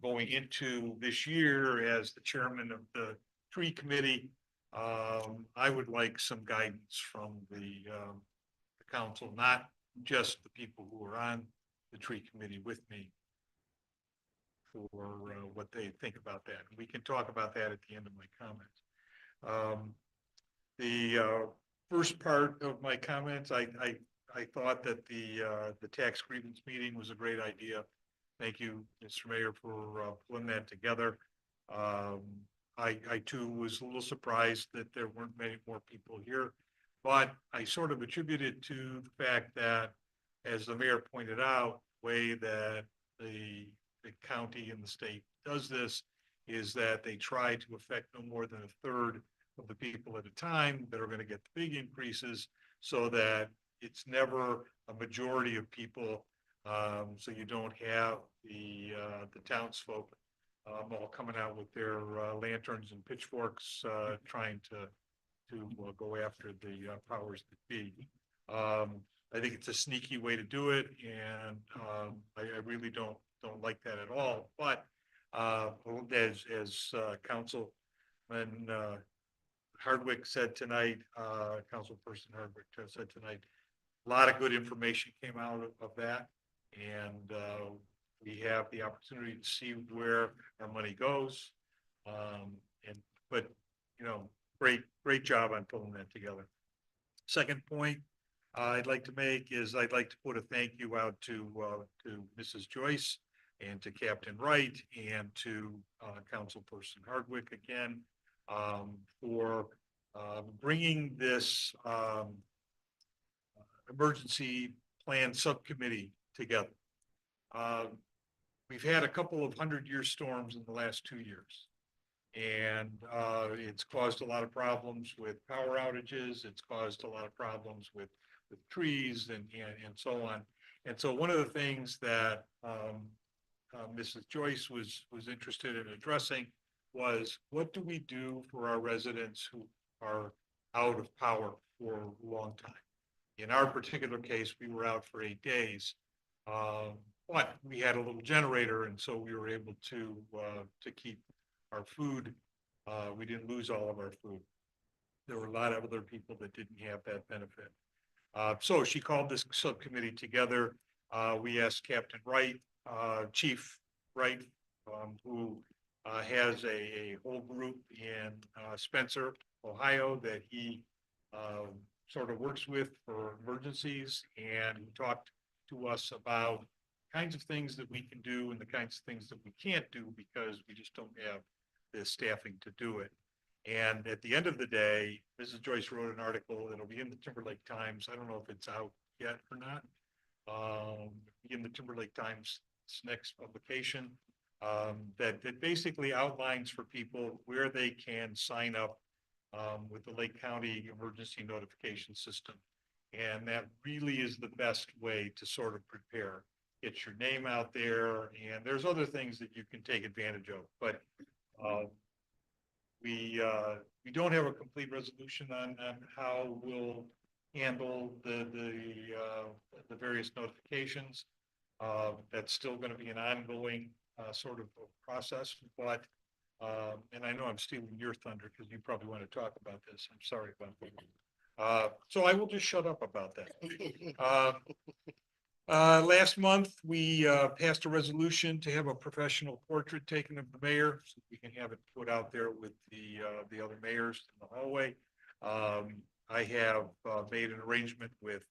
going into this year as the chairman of the tree committee, I would like some guidance from the council, not just the people who are on the tree committee with me, for what they think about that. We can talk about that at the end of my comments. The first part of my comments, I thought that the tax grievance meeting was a great idea. Thank you, Mr. Mayor, for pulling that together. I too was a little surprised that there weren't many more people here, but I sort of attribute it to the fact that, as the mayor pointed out, the way that the county and the state does this is that they try to affect no more than a third of the people at a time that are going to get the big increases, so that it's never a majority of people. So you don't have the townsfolk all coming out with their lanterns and pitchforks, trying to go after the powers that be. I think it's a sneaky way to do it, and I really don't like that at all. But as Councilman Hardwick said tonight, Councilperson Hardwick said tonight, a lot of good information came out of that, and we have the opportunity to see where our money goes. But you know, great job on pulling that together. Second point I'd like to make is I'd like to put a thank you out to Mrs. Joyce and to Captain Wright and to Councilperson Hardwick again, for bringing this emergency plan subcommittee together. We've had a couple of 100-year storms in the last 2 years, and it's caused a lot of problems with power outages. It's caused a lot of problems with trees and so on. And so one of the things that Mrs. Joyce was interested in addressing was, what do we do for our residents who are out of power for a long time? In our particular case, we were out for 8 days, but we had a little generator, and so we were able to keep our food. We didn't lose all of our food. There were a lot of other people that didn't have that benefit. So she called this subcommittee together. We asked Captain Wright, Chief Wright, who has a whole group in Spencer, Ohio, that he sort of works with for emergencies, and he talked to us about kinds of things that we can do and the kinds of things that we can't do because we just don't have the staffing to do it. And at the end of the day, Mrs. Joyce wrote an article, it'll be in the Timberlake Times. I don't know if it's out yet or not. In the Timberlake Times, its next publication, that basically outlines for people where they can sign up with the Lake County Emergency Notification System. And that really is the best way to sort of prepare. Get your name out there, and there's other things that you can take advantage of, but we don't have a complete resolution on how we'll handle the various notifications. That's still going to be an ongoing sort of process, but and I know I'm stealing your thunder because you probably want to talk about this. I'm sorry about that. So I will just shut up about that. Last month, we passed a resolution to have a professional portrait taken of the mayor, so we can have it put out there with the other mayors in the hallway. I have made an arrangement with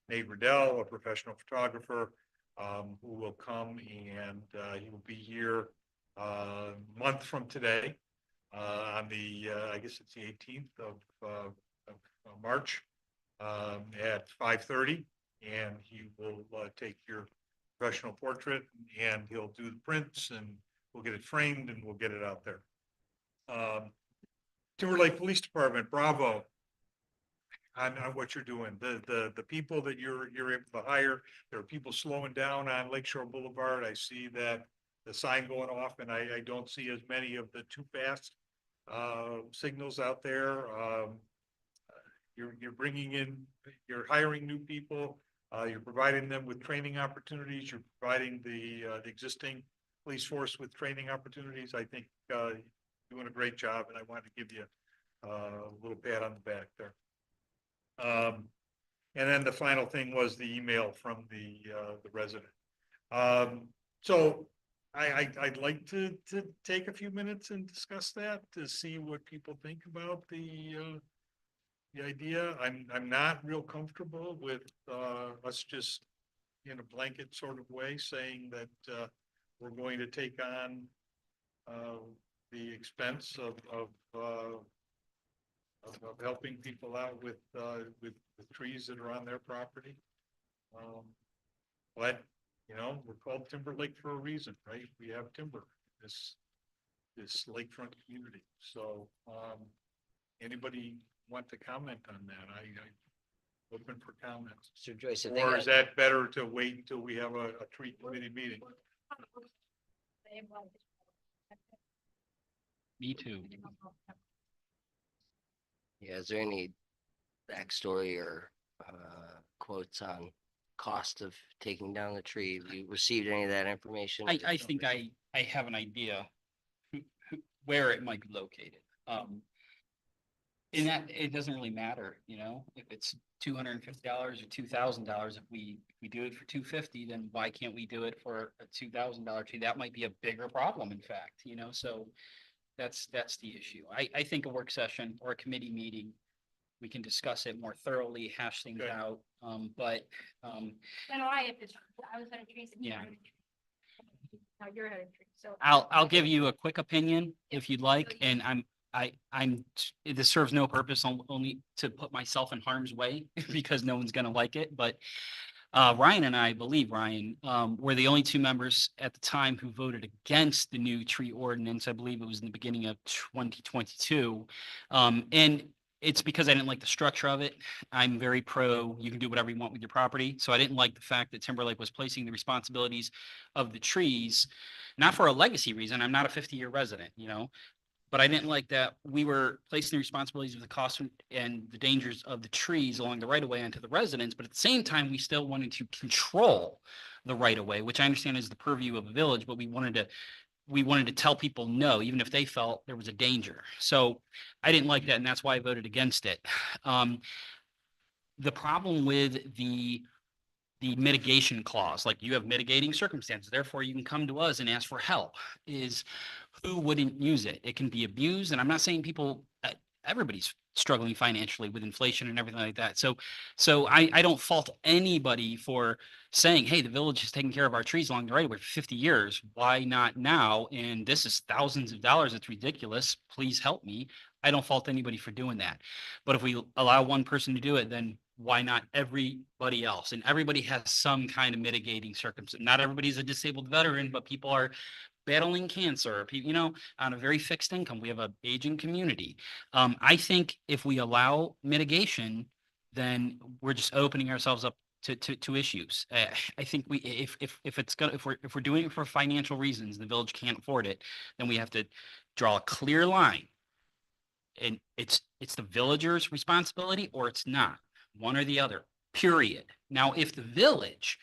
Nate Riddell, a professional photographer, who will come, and he will be here a month from today on the, I guess it's the 18th of March at 5:30. And he will take your professional portrait, and he'll do the prints, and we'll get it framed, and we'll get it out there. Timberlake Police Department, bravo on what you're doing. The people that you're able to hire, there are people slowing down on Lakeshore Boulevard. I see that the sign going off, and I don't see as many of the too fast signals out there. You're bringing in, you're hiring new people. You're providing them with training opportunities. You're providing the existing police force with training opportunities. I think you're doing a great job, and I wanted to give you a little pat on the back there. And then the final thing was the email from the resident. So I'd like to take a few minutes and discuss that to see what people think about the idea. I'm not real comfortable with us just in a blanket sort of way saying that we're going to take on the expense of helping people out with the trees that are on their property. But you know, we're called Timberlake for a reason, right? We have timber, this lakefront community. So anybody want to comment on that? I open for comments. So Joyce, I think Or is that better to wait until we have a tree committee meeting? Me too. yeah, is there any backstory or quotes on cost of taking down the tree? Have you received any of that information? I think I have an idea where it might be located. And that, it doesn't really matter, you know, if it's $250 or $2,000, if we do it for $250, then why can't we do it for a $2,000 tree? That might be a bigger problem, in fact, you know, so that's the issue. I think a work session or a committee meeting, we can discuss it more thoroughly, hash things Okay. out, No, I have to, I was at a tree. Yeah. Now you're at a tree, so. I'll give you a quick opinion if you'd like, and this serves no purpose, only to put myself in harm's way because no one's gonna like it, but Ryan and I believe Ryan were the only two members at the time who voted against the new tree ordinance. I believe it was in the beginning of 2022. And it's because I didn't like the structure of it. I'm very pro, you can do whatever you want with your property. So I didn't like the fact that Timberlake was placing the responsibilities of the trees, not for a legacy reason. I'm not a 50-year resident, you know, but I didn't like that we were placing the responsibilities of the cost and the dangers of the trees along the right of way onto the residents. But at the same time, we still wanted to control the right of way, which I understand is the purview of a village, but we wanted to tell people no, even if they felt there was a danger. So I didn't like that, and that's why I voted against it. The problem with the mitigation clause, like you have mitigating circumstances, therefore you can come to us and ask for help, is who wouldn't use it? It can be abused, and I'm not saying people everybody's struggling financially with inflation and everything like that. So I don't fault anybody for saying, hey, the village has taken care of our trees along the right of way for 50 years. Why not now? And this is thousands of dollars. It's ridiculous. Please help me. I don't fault anybody for doing that. But if we allow one person to do it, then why not everybody else? And everybody has some kind of mitigating circumstance. Not everybody's a disabled veteran, but people are battling cancer, on a very fixed income. We have an aging community. I think if we allow mitigation, then we're just opening ourselves up to issues. I think if we're doing it for financial reasons, the village can't afford it, then we have to draw a clear line. And it's the villager's responsibility or it's not, one or the other, period. Now, if the village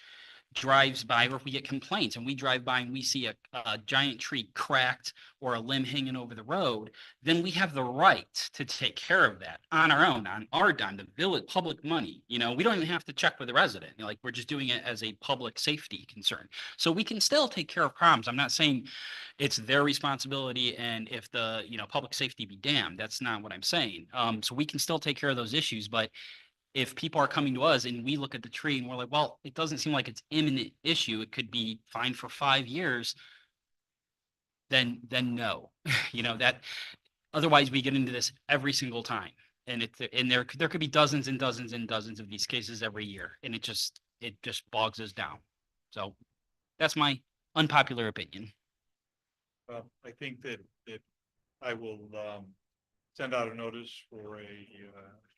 drives by or if we get complaints and we drive by and we see a giant tree cracked or a limb hanging over the road, then we have the right to take care of that on our own, on our dime, the village public money. We don't even have to check with the resident. Like, we're just doing it as a public safety concern. So we can still take care of problems. I'm not saying it's their responsibility and if the, public safety be damned. That's not what I'm saying. So we can still take care of those issues, but if people are coming to us and we look at the tree and we're like, well, it doesn't seem like it's imminent issue, it could be fine for 5 years, then no, that otherwise we get into this every single time. And there could be dozens and dozens and dozens of these cases every year. And it just bogs us down. So that's my unpopular opinion. I think that I will, send out a notice for a,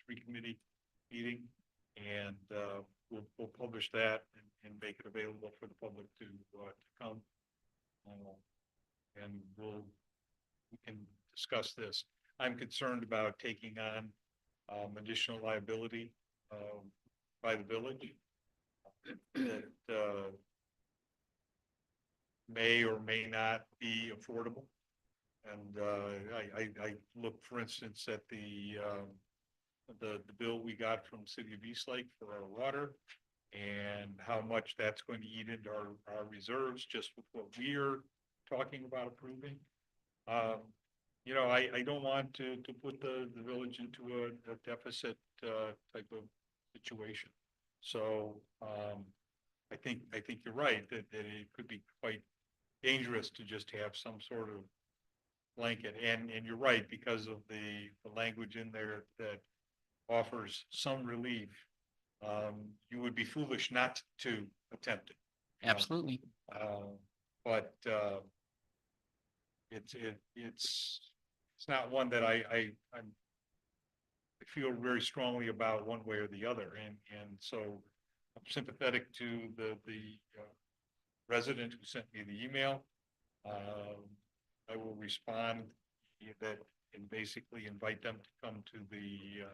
tree committee meeting, and we'll publish that and make it available for the public to come. And we can discuss this. I'm concerned about taking on additional liability by the village that may or may not be affordable. And I look, for instance, at the bill we got from City of Eastlake for our water and how much that's going to eat into our reserves just with what we're talking about approving. I don't want to put the village into a deficit type of situation. So I think you're right that it could be quite dangerous to just have some sort of blanket. And you're right, because of the language in there that offers some relief, you would be foolish not to attempt it. Absolutely. But it's not one that I feel very strongly about one way or the other, and so I'm sympathetic to the resident who sent me the email. I will respond that and basically invite them to come to the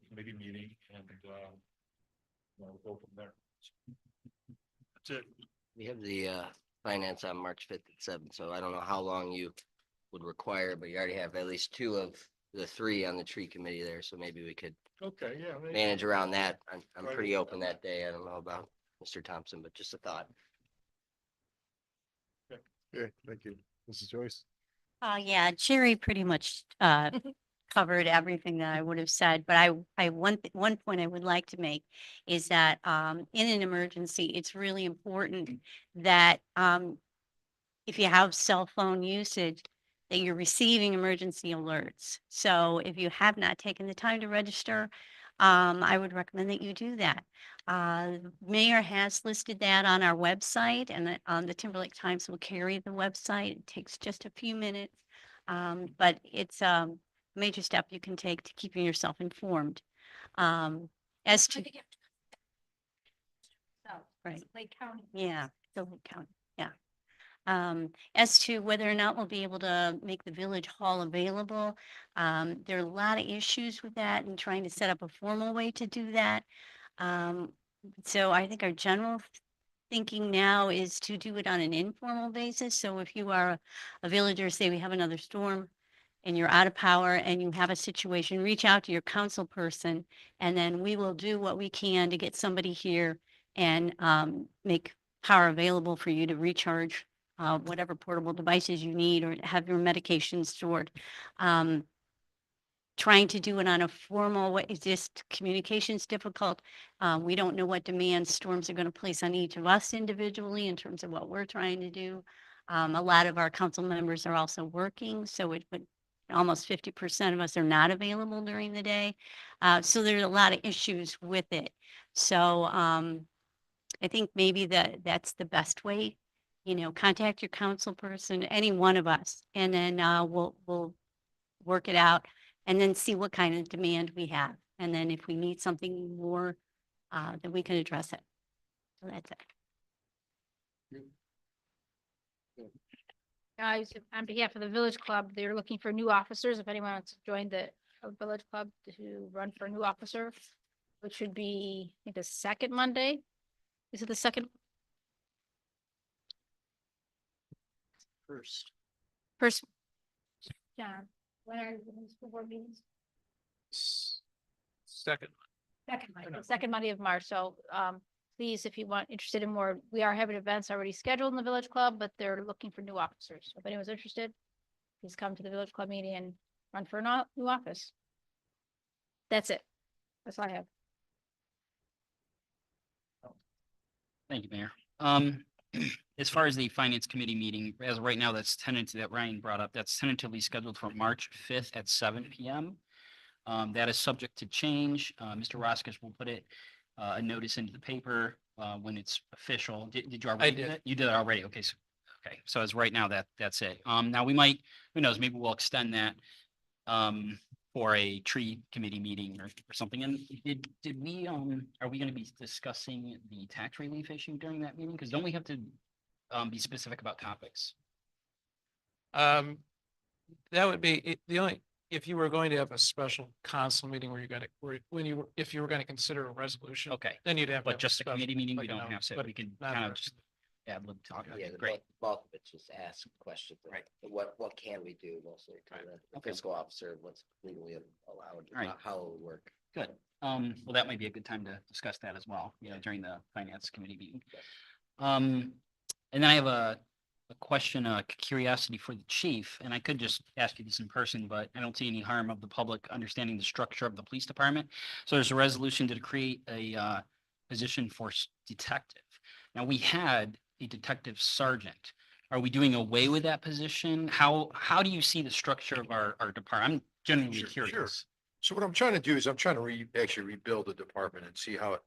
committee meeting, and we'll go from there. That's it. We have the finance on March 5th at 7, so I don't know how long you would require, but you already have at least 2 of the 3 on the tree committee there, so maybe we could Okay, yeah. manage around that. I'm Right. pretty open that day. I don't know about Mr. Thompson, but just a thought. Okay, thank you. Mrs. Joyce? Yeah, Jerry pretty much covered everything that I would have said, but one point I would like to make is that in an emergency, it's really important that if you have cell phone usage, that you're receiving emergency alerts. So if you have not taken the time to register, I would recommend that you do that. Mayor has listed that on our website, and the Timberlake Times will carry the website. It takes just a few minutes, but it's a major step you can take to keeping yourself informed. As to right, Lake County. yeah, the Lake County, yeah. As to whether or not we'll be able to make the village hall available, there are a lot of issues with that and trying to set up a formal way to do that. So I think our general thinking now is to do it on an informal basis. So if you are a villager, say we have another storm and you're out of power and you have a situation, reach out to your council person, and then we will do what we can to get somebody here and make power available for you to recharge whatever portable devices you need or have your medication stored. Trying to do it on a formal way, it's just communication's difficult. We don't know what demands storms are going to place on each of us individually in terms of what we're trying to do. A lot of our council members are also working, so it would, almost 50% of us are not available during the day. So there's a lot of issues with it. So I think maybe that's the best way, contact your council person, any one of us, and then we'll work it out and then see what kind of demand we have. And then if we need something more, then we can address it. So that's it. Guys, on behalf of the Village Club, they're looking for new officers. If anyone wants to join the Village Club to run for a new officer, which should be, I think, the second Monday. Is it the second? First. First. John, when are the school board meetings? Second. Second Monday of March. So, please, if you want, interested in more, we are having events already scheduled in the Village Club, but they're looking for new officers. So if anyone's interested, please come to the Village Club meeting and run for a new office. That's it. That's all I have. Thank you, Mayor. As far as the Finance Committee meeting, as of right now, that's tentative, that Ryan brought up, that's tentatively scheduled for March 5th at 7 p.m. That is subject to change. Mr. Roskis will put a notice into the paper when it's official. Did you already do did. that? You did it already. Okay. So as right now, that's it. Now we might, who knows, maybe we'll extend that for a tree committee meeting or something. And did we, are we going to be discussing the tax relief issue during that meeting? Because don't we have to be specific about topics? That would be the only, if you were going to have a special council meeting where you got it, if you were going to consider a resolution. Okay, Then you'd have. to but have just a special, committee meeting, we but don't no, have to, but we can not kind a of just add lib talk. Yeah, Okay, the great. bulk of it's just ask questions. Right. What can we do mostly? To Right. the Okay. fiscal officer, what's legally allowed, Right. how it would work. Good. Well, that might be a good time to discuss that as well, during the finance committee meeting. Yes. And then I have a question, a curiosity for the chief, and I could just ask you this in person, but I don't see any harm of the public understanding the structure of the police department. So there's a resolution to create a position for detective. Now, we had a detective sergeant. Are we doing away with that position? How do you see the structure of our department? I'm genuinely Sure. curious. So what I'm trying to do is I'm trying to actually rebuild the department and see how it,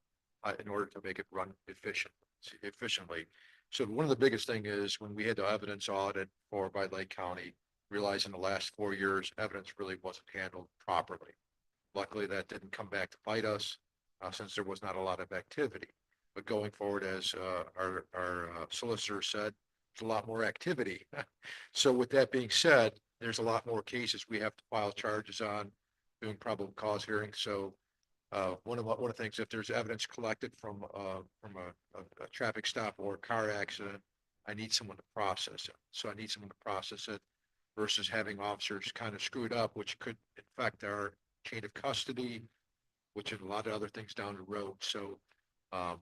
in order to make it run efficiently. So one of the biggest thing is when we had the evidence audit for by Lake County, realizing the last 4 years, evidence really wasn't handled properly. Luckily, that didn't come back to bite us, since there was not a lot of activity. But going forward, as our solicitor said, there's a lot more activity. So with that being said, there's a lot more cases we have to file charges on, doing probable cause hearings. So one of the things, if there's evidence collected from a traffic stop or a car accident, I need someone to process it. So I need someone to process it versus having officers kind of screwed up, which could affect our chain of custody, which is a lot of other things down the road. So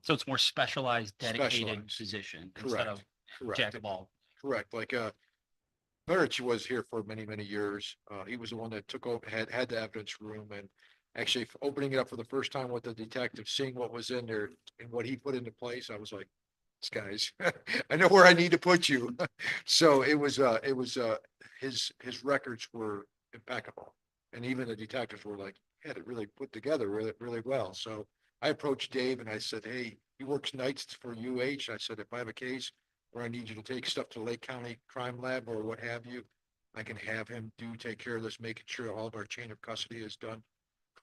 So it's more specialized, dedicated Specialized. position instead Correct. of correct. jack of all. Correct. Like, Burrich was here for many, many years. He was the one that took over, had the evidence room, and actually opening it up for the first time with the detective, seeing what was in there and what he put into place. I was like, this guy's, I know where I need to put you. So it was his records were impeccable. And even the detectives were like, had it really put together really, really well. So I approached Dave and I said, hey, he works nights for UH. I said, if I have a case where I need you to take stuff to Lake County Crime Lab or what have you, I can have him take care of this, making sure all of our chain of custody is done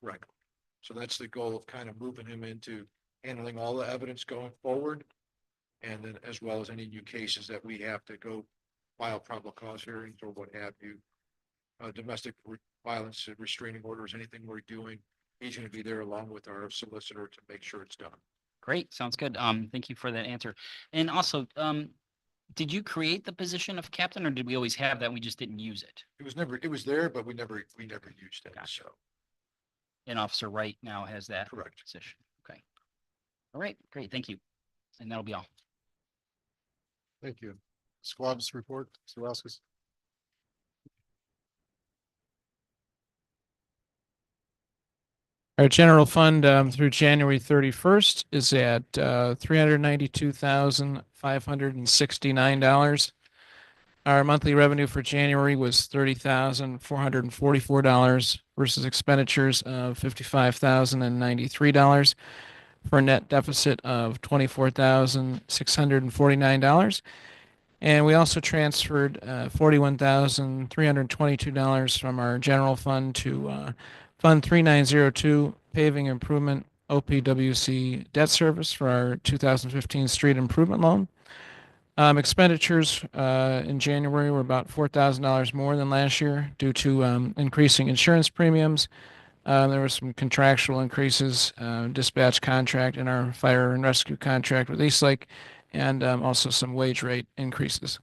correctly. So that's the goal of kind of moving him into handling all the evidence going forward. And then as well as any new cases that we have to go file probable cause hearings or what have you. Domestic violence, restraining orders, anything we're doing, he's going to be there along with our solicitor to make sure it's done. Great, sounds good. Thank you for that answer. And also, did you create the position of captain, or did we always have that and we just didn't use it? It was there, but we never used it. Gotcha. So, And Officer Wright now has that correct. position. Okay. All right, great, thank you. And that'll be all. Thank you. Squab's report, Mr. Vasquez. Our general fund through January 31st is at $392,569. Our monthly revenue for January was $30,444 versus expenditures of $55,093 for a net deficit of $24,649. And we also transferred $41,322 from our general fund to Fund 3902 Paving Improvement OPWC Debt Service for our 2015 street improvement loan. Expenditures in January were about $4,000 more than last year due to increasing insurance premiums. There were some contractual increases, dispatch contract and our fire and rescue contract with Eastlake, and also some wage rate increases.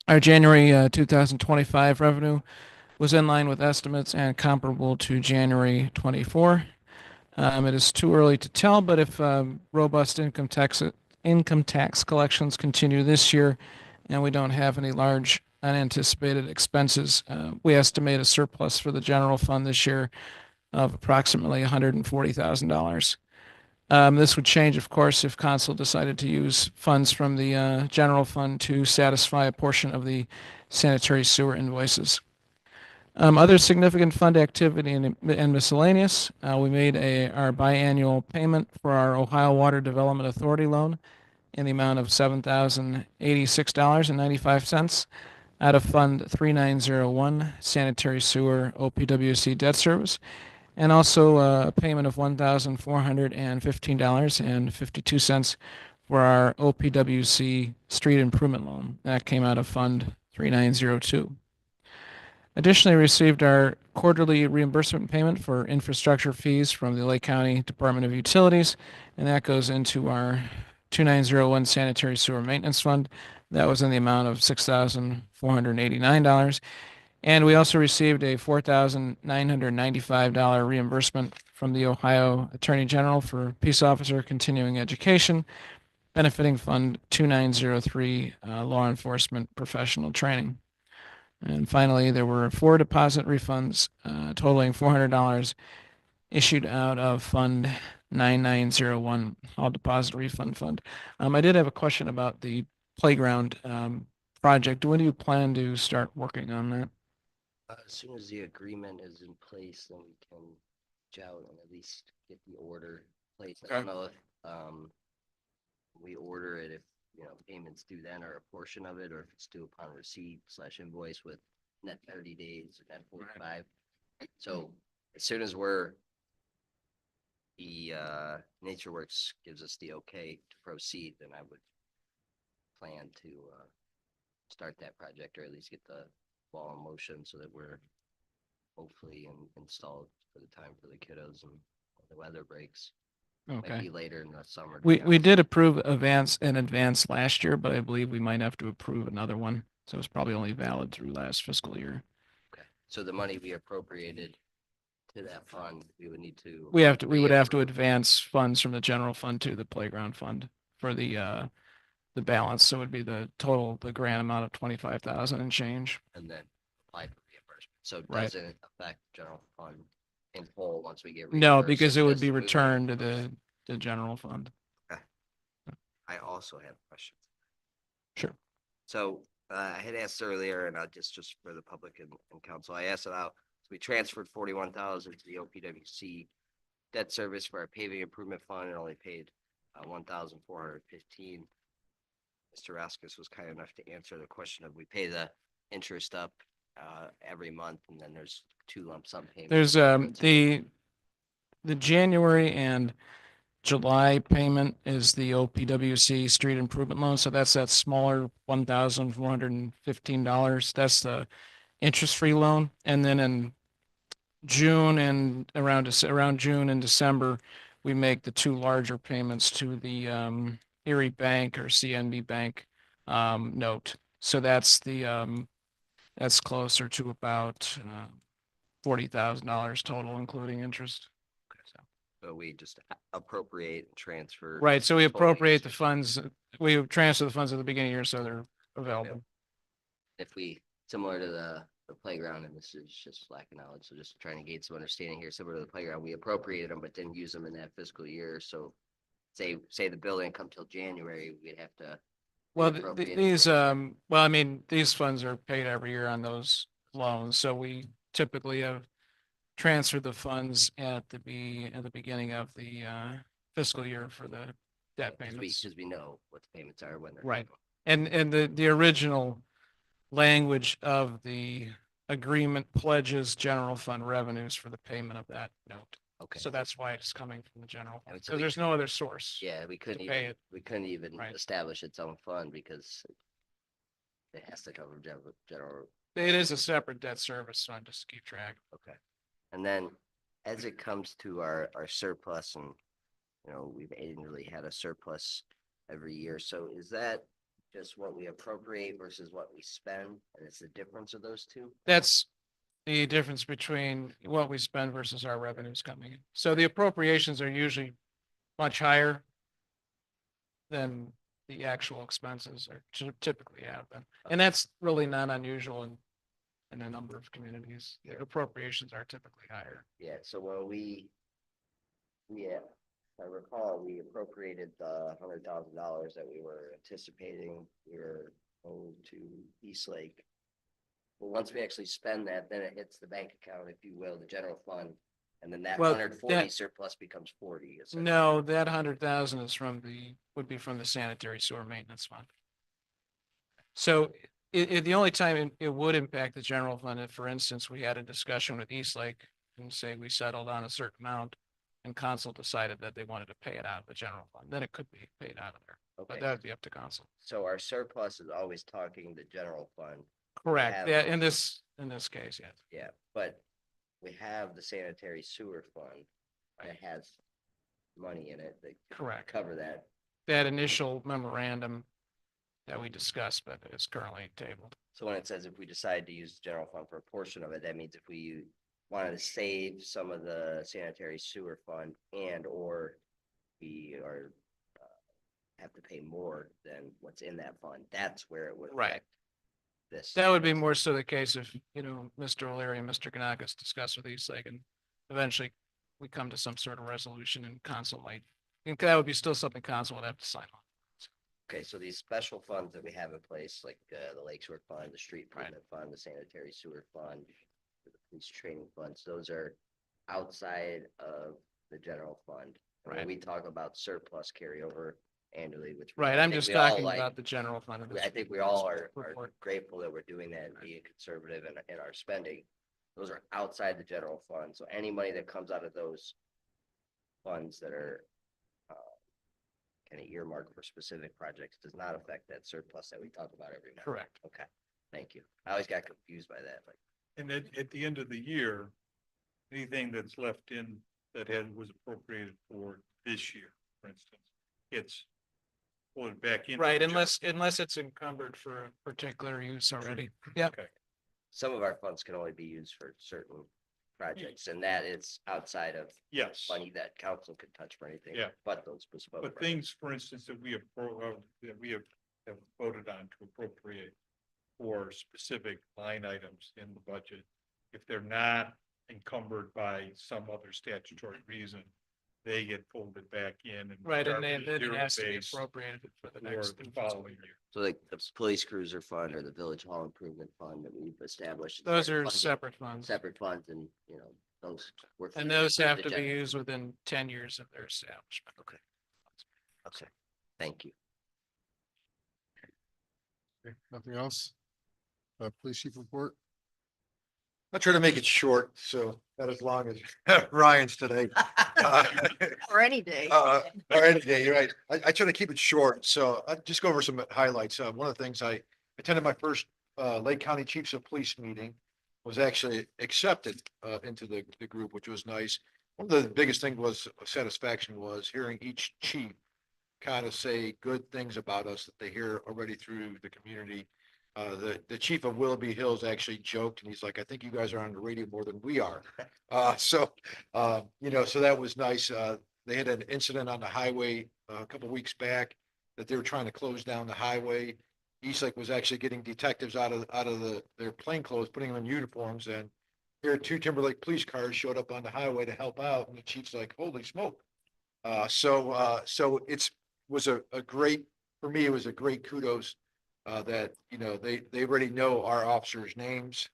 Our January 2025 revenue was in line with estimates and comparable to January 24. It is too early to tell, but if robust income tax collections continue this year and we don't have any large unanticipated expenses, we estimate a surplus for the general fund this year of approximately $140,000. This would change, of course, if council decided to use funds from the general fund to satisfy a portion of the sanitary sewer invoices. Other significant fund activity and miscellaneous, we made our biannual payment for our Ohio Water Development Authority loan in the amount of $7,086.95 out of Fund 3901 Sanitary Sewer OPWC Debt Service, and also a payment of $1,415.52 for our OPWC Street Improvement Loan. That came out of Fund 3902. Additionally, we received our quarterly reimbursement payment for infrastructure fees from the Lake County Department of Utilities, and that goes into our 2901 Sanitary Sewer Maintenance Fund. That was in the amount of $6,489. And we also received a $4,995 reimbursement from the Ohio Attorney General for Peace Officer Continuing Education, benefiting Fund 2903 Law Enforcement Professional Training. And finally, there were 4 deposit refunds totaling $400 issued out of Fund 9901, All Deposit Refund Fund. I did have a question about the playground project. When do you plan to start working on that? As soon as the agreement is in place, then we can reach out and at least get the order placed. I don't know if we order it, if payments due then or a portion of it, or if it's due upon receipt / invoice with net 30 days, net 45. So as soon as the Nature Works gives us the okay to proceed, then I would plan to start that project, or at least get the ball in motion so that we're hopefully installed for the time for the kiddos and the weather breaks. Might Okay. be later in the summer. We did approve in advance last year, but I believe we might have to approve another one. So it's probably only valid through last fiscal year. Okay, so the money we appropriated to that fund, we would need to. We would have to advance funds from the general fund to the playground fund for the balance. So it would be the grant amount of 25,000 and change. And then apply for reimbursement. So it Right. doesn't affect general fund in full once we get. No, reimbursed, because it would be just moving returned to it. the general fund. I also have a question. Sure. So I had asked earlier, and I just for the public and council, I asked about, so we transferred 41,000 to the OPWC debt service for our paving improvement fund and only paid 1,415. Mr. Raskus was kind enough to answer the question of we pay the interest up every month, and then there's 2 lump sum payments. There's the January and July payment is the OPWC street improvement loan. So that's that smaller $1,415. That's the interest-free loan. And then in June and around June and December, we make the 2 larger payments to the Erie Bank or CNB Bank note. So that's that's closer to about $40,000 total, including interest. So we just appropriate and transfer. Right, so we total appropriate the interest. funds, we transfer the funds at the beginning of the year, so they're available. If we, similar to the playground, and this is just lack of knowledge, so just trying to gain some understanding here, similar to the playground, we appropriated them, but didn't use them in that fiscal year, so say the bill didn't come till January, we'd have to. Well, reappropriate it these, for- well, I mean, these funds are paid every year on those loans, so we typically have transferred the funds at the beginning of the fiscal year for the debt payments. Because we know what the payments are when they're. Right. And the original language of the agreement pledges general fund revenues for the payment of that note. Okay. So that's why it's coming from the general I fund, would say because there's no other source. Yeah, we couldn't pay even, it. we couldn't even Right. establish its own fund because it has to cover general. It is a separate debt service fund, just to keep track. Okay. And then as it comes to our surplus and, we've annually had a surplus every year. So is that just what we appropriate versus what we spend? And it's the difference of those two? That's the difference between what we spend versus our revenues coming in. So the appropriations are usually much higher than the actual expenses are typically have been. And that's really not unusual in a number of communities. The appropriations are typically higher. Yeah, so when I recall, we appropriated the $100,000 that we were anticipating we were owed to Eastlake. Well, once we actually spend that, then it hits the bank account, if you will, the general fund, and then that Well, 140 that- surplus becomes 40. essentially. No, that 100,000 is would be from the sanitary sewer maintenance fund. So the only time it would impact the general fund, if, for instance, we had a discussion with Eastlake and say we settled on a certain amount and council decided that they wanted to pay it out of the general fund, then it could be paid out of there. But Okay, that would be up to council. so our surplus is always talking the general fund. Correct. have- Yeah, in this case, yes. Yeah, but we have the sanitary sewer fund that has money in it that Correct. cover that. That initial memorandum that we discussed, but it's currently tabled. So when it says if we decide to use the general fund for a portion of it, that means if we wanted to save some of the sanitary sewer fund or we are have to pay more than what's in that fund, that's where it would Right. affect this. That would be more so the case if, Mr. O'Leary and Mr. Kanakis discuss with Eastlake and eventually we come to some sort of resolution and council might, I think that would be still something council would have to sign on. Okay, so these special funds that we have in place, like the Lake Shore Fund, the Street Improvement Fund, the Sanitary Sewer Fund, the Police Training Funds, those are outside of the general fund. And when Right. we talk about surplus carryover annually, which. Right, I I'm think just we all talking like. about the general fund. of this I think we all are report. grateful that we're doing that and being conservative in our spending. Those are outside the general fund. So any money that comes out of those funds that are kind of earmarked for specific projects does not affect that surplus that we talk about every month. Correct. Okay, thank you. I always got confused by that, like, And at the end of the year, anything that's left in that was appropriated for this year, for instance, it's pulled back in. Right, unless it's encumbered for a particular use already. Yeah. Okay. some of our funds can only be used for certain projects, and that is outside of Yes, money that council could touch for anything. Yeah. But those bespoke. but projects. things, for instance, that we have voted on to appropriate for specific line items in the budget, if they're not encumbered by some other statutory reason, they get folded back in and. Right, and start with then it zero has to be base appropriated for the For next. the following year. So like the police cruiser fund or the village hall improvement fund that we've established. Those they're are funded- separate funds. Separate funds and, those. were And funded those with have the to be general- used within 10 years of their establishment. Okay. Okay, thank you. Okay, nothing else? Police chief report? I'll try to make it short, so not as long as Ryan's today. Or any day. Or any day, you're right. I try to keep it short, so I'll just go over some highlights. One of the things I attended my first Lake County Chiefs of Police meeting, was actually accepted into the group, which was nice. One of the biggest thing was satisfaction was hearing each chief kind of say good things about us that they hear already through the community. The chief of Willoughby Hills actually joked and he's like, I think you guys are on the radio more than we are. So that was nice. They had an incident on the highway a couple weeks back that they were trying to close down the highway. Eastlake was actually getting detectives out of their plain clothes, putting them in uniforms, and here two Timberlake police cars showed up on the highway to help out, and the chief's like, holy smoke. So was a great, for me, it was a great kudos that, you know, they already know our officers' names.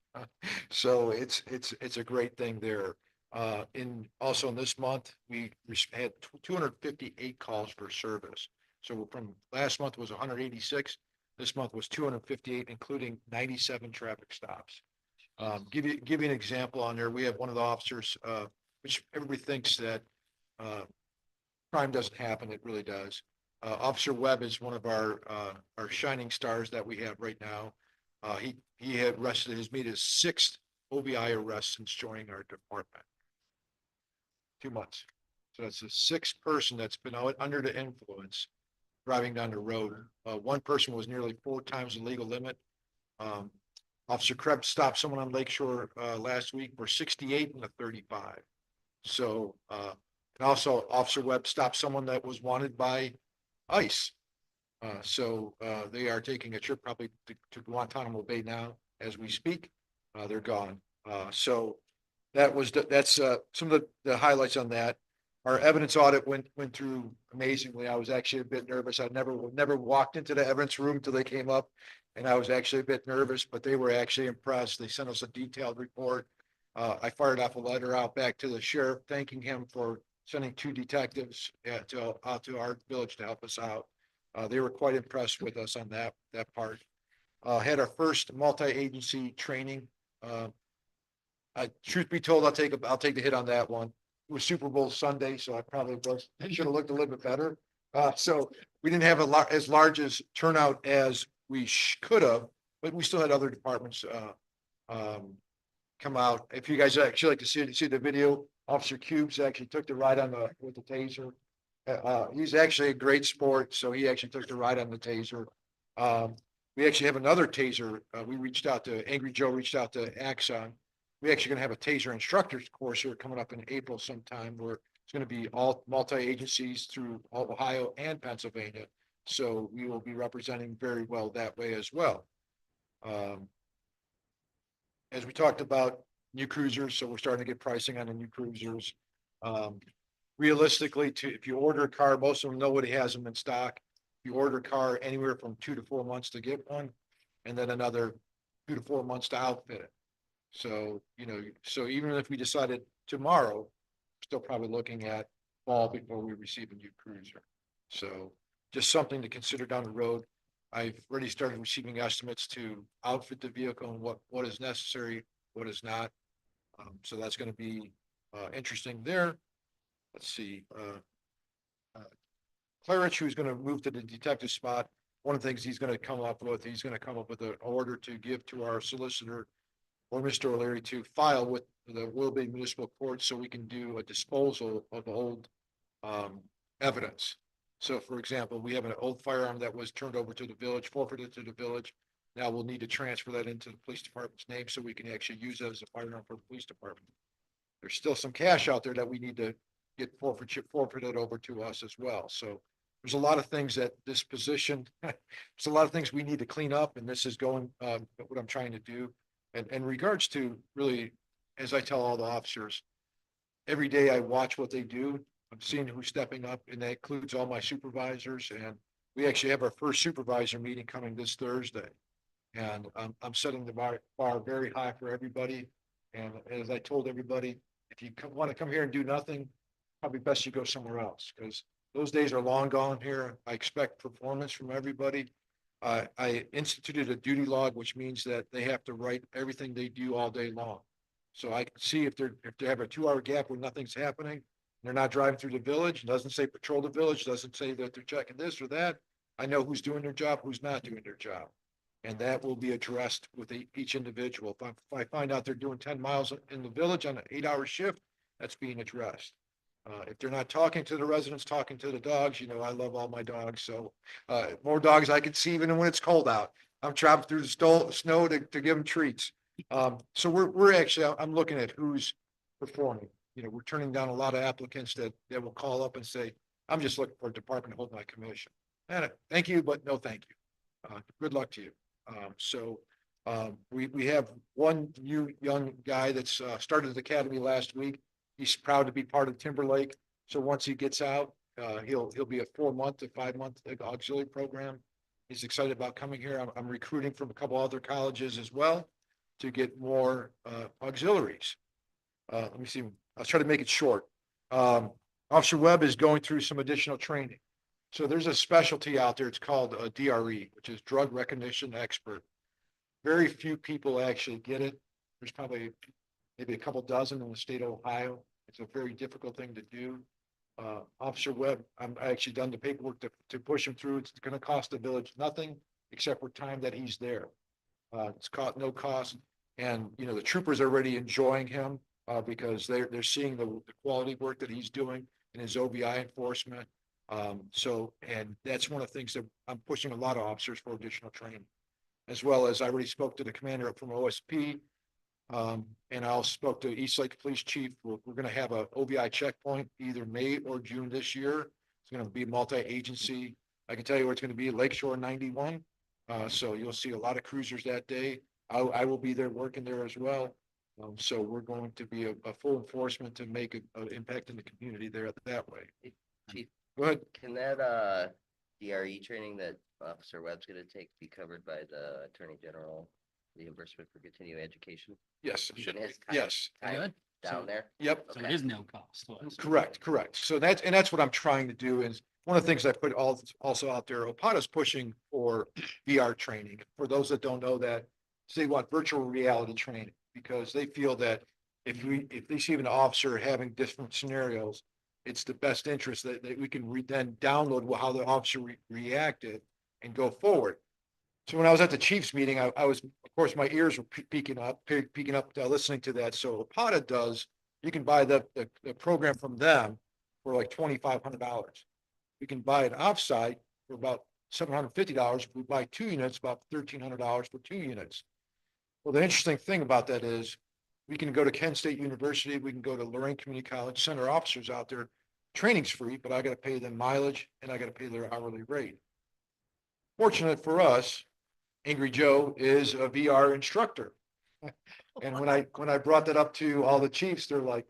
So it's a great thing there. Also in this month, we had 258 calls for service. So from last month was 186. This month was 258, including 97 traffic stops. Give you an example on there. We have one of the officers, which everybody thinks that crime doesn't happen. It really does. Officer Webb is one of our shining stars that we have right now. He had arrested, has made his 6th OBI arrest since joining our department. 2 months. So that's the 6th person that's been out under the influence driving down the road. One person was nearly 4 times the legal limit. Officer Krebs stopped someone on Lakeshore last week for 68 and a 35. So and also Officer Webb stopped someone that was wanted by ICE. So they are taking a trip probably to Guantanamo Bay now as we speak. They're gone. So that's some of the highlights on that. Our evidence audit went through amazingly. I was actually a bit nervous. I never walked into the evidence room till they came up, and I was actually a bit nervous, but they were actually impressed. They sent us a detailed report. I fired off a letter out back to the sheriff, thanking him for sending 2 detectives out to our village to help us out. They were quite impressed with us on that part. Had our first multi-agency training. Truth be told, I'll take the hit on that one. It was Super Bowl Sunday, so I should have looked a little bit better. So we didn't have as large as turnout as we could have, but we still had other departments come out. If you guys actually like to see the video, Officer Cubes actually took the ride with the taser. He's actually a great sport, so he actually took the ride on the taser. We actually have another taser. Angry Joe reached out to Axon. We actually gonna have a taser instructors course here coming up in April sometime, where it's gonna be all multi-agencies through Ohio and Pennsylvania. So we will be representing very well that way as well. As we talked about new cruisers, so we're starting to get pricing on the new cruisers. Realistically, if you order a car, most of them nobody has them in stock. You order a car anywhere from 2 to 4 months to get one, and then another 2 to 4 months to outfit it. So, you know, so even if we decided tomorrow, still probably looking at fall before we receive a new cruiser. So just something to consider down the road. I've already started receiving estimates to outfit the vehicle and what is necessary, what is not. So that's going to be interesting there. Let's see. Clarence, who's going to move to the detective spot. One of the things he's going to come up with an order to give to our solicitor or Mr. O'Leary to file with the Willoughby Municipal Court so we can do a disposal of old evidence. So for example, we have an old firearm that was turned over to the village, forfeited to the village. Now we'll need to transfer that into the police department's name so we can actually use it as a firearm for the police department. There's still some cash out there that we need to get forfeited over to us as well. So there's a lot of things that this position, there's a lot of things we need to clean up, and this is going what I'm trying to do. And in regards to really, as I tell all the officers, every day I watch what they do. I'm seeing who's stepping up, and that includes all my supervisors. And we actually have our first supervisor meeting coming this Thursday. And I'm setting the bar very high for everybody. And as I told everybody, if you want to come here and do nothing, probably best you go somewhere else, because those days are long gone here. I expect performance from everybody. I instituted a duty log, which means that they have to write everything they do all day long. So I can see if they have a 2-hour gap where nothing's happening, they're not driving through the village, doesn't say patrol the village, doesn't say that they're checking this or that. I know who's doing their job, who's not doing their job. And that will be addressed with each individual. If I find out they're doing 10 miles in the village on an 8-hour shift, that's being addressed. If they're not talking to the residents, talking to the dogs, you know, I love all my dogs. So more dogs I can see even when it's cold out. I'm traveling through the snow to give them treats. So we're actually, I'm looking at who's performing. You know, we're turning down a lot of applicants that will call up and say, I'm just looking for a department to hold my commission. And thank you, but no thank you. good luck to you. We have one new young guy that's started his academy last week. He's proud to be part of Timberlake. So once he gets out, he'll be a 4-month to 5-month auxiliary program. He's excited about coming here. I'm recruiting from a couple other colleges as well to get more auxiliaries. Let me see. I'll try to make it short. Officer Webb is going through some additional training. So there's a specialty out there. It's called a DRE, which is Drug Recognition Expert. Very few people actually get it. There's probably maybe a couple dozen in the state of Ohio. It's a very difficult thing to do. Officer Webb, I actually done the paperwork to push him through. It's going to cost the village nothing except for time that he's there. It's no cost. And, you know, the troopers are already enjoying him because they're seeing the quality work that he's doing in his OBI enforcement. And that's one of the things that I'm pushing a lot of officers for additional training, as well as I already spoke to the commander from OSP. And I also spoke to Eastlake Police Chief. We're going to have a OBI checkpoint either May or June this year. It's going to be multi-agency. I can tell you where it's going to be, Lakeshore 91. So you'll see a lot of cruisers that day. I will be there working there as well. So we're going to be a full enforcement to make an impact in the community there that way. Chief, Go ahead. can that DRE training that Officer Webb's gonna take be covered by the Attorney General reimbursement for continuing education? Yes. Even his time- Yes. time Good. Down there? Yep. So it Okay. is no cost. to us. Correct. So that's what I'm trying to do is one of the things I put also out there, OPATA's pushing for VR training. For those that don't know that, so they want virtual reality training because they feel that if they see an officer having different scenarios, it's the best interest that we can then download how the officer reacted and go forward. So when I was at the chief's meeting, I was, of course, my ears were peaking up, listening to that. So OPATA does, you can buy the program from them for like $2,500. We can buy it offsite for about $750. If we buy 2 units, about $1,300 for 2 units. Well, the interesting thing about that is we can go to Kent State University, we can go to Lorraine Community College, send our officers out there. Training's free, but I got to pay them mileage and I got to pay their hourly rate. Fortunate for us, Angry Joe is a VR instructor. And when I brought that up to all the chiefs, they're like,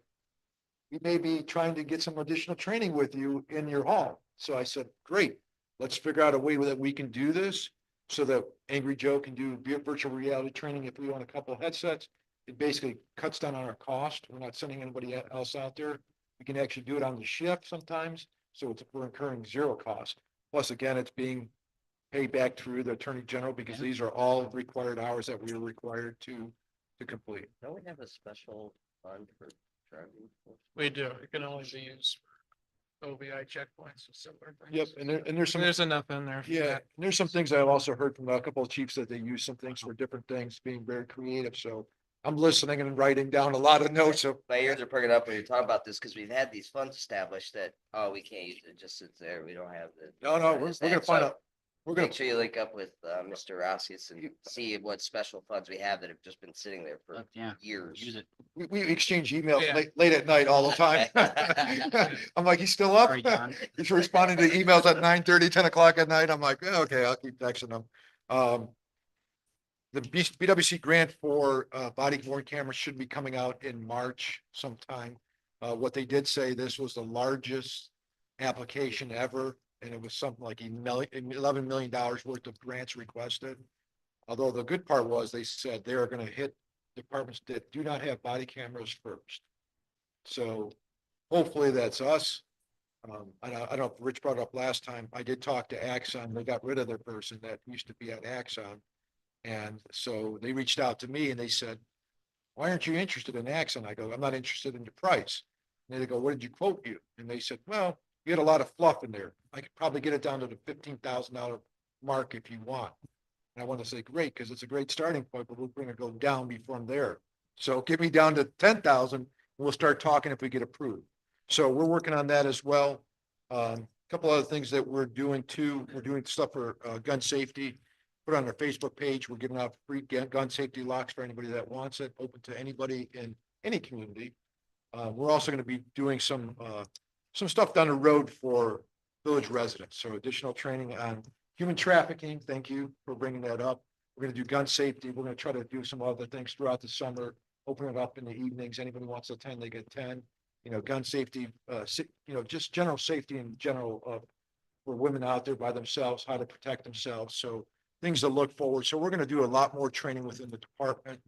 we may be trying to get some additional training with you in your hall. So I said, great, let's figure out a way that we can do this so that Angry Joe can do virtual reality training. If we want a couple of headsets, it basically cuts down on our cost. We're not sending anybody else out there. We can actually do it on the shift sometimes. So we're incurring zero cost. Plus, again, it's being paid back through the Attorney General because these are all required hours that we are required to complete. Don't we have a special fund for driving? We do. It can only be used for OBI checkpoints and similar things. Yep, and there's some. There's enough in there. for Yeah, that. and there's some things I've also heard from a couple of chiefs that they use some things for different things, being very creative. So I'm listening and writing down a lot of notes. So My ears are perking up when you're talking about this because we've had these funds established that, oh, we can't use it, it just sits there. We don't have the. no, we're gonna understand. find So out. We're gonna, Make sure you link up with Mr. Rossius and see what special funds we have that have just been sitting there for Yeah, years. use it. we exchange emails Yeah. late at night all the time. I'm like, he's still up? Sorry, John. He's responding to emails at 9:30, 10 o'clock at night. I'm like, yeah, okay, I'll keep texting him. The BWC grant for body worn cameras should be coming out in March sometime. What they did say, this was the largest application ever, and it was something like $11 million worth of grants requested. Although the good part was they said they are going to hit departments that do not have body cameras first. So hopefully that's us. I don't know if Rich brought it up last time. I did talk to Axon. They got rid of their person that used to be at Axon. And so they reached out to me and they said, why aren't you interested in Axon? I go, I'm not interested in the price. And they go, what did you quote you? And they said, well, you had a lot of fluff in there. I could probably get it down to the $15,000 mark if you want. And I want to say, great, because it's a great starting point, but we're going to go down from there. So get me down to 10,000 and we'll start talking if we get approved. So we're working on that as well. A couple other things that we're doing too. We're doing stuff for gun safety. Put on our Facebook page. We're giving out free gun safety locks for anybody that wants it, open to anybody in any community. We're also going to be doing some stuff down the road for village residents. So additional training on Human trafficking, thank you for bringing that up. We're gonna do gun safety. We're gonna try to do some other things throughout the summer, open it up in the evenings. Anybody wants to attend, they get 10. Gun safety, just general safety in general, for women out there by themselves, how to protect themselves. So things to look forward. So we're gonna do a lot more training within the department.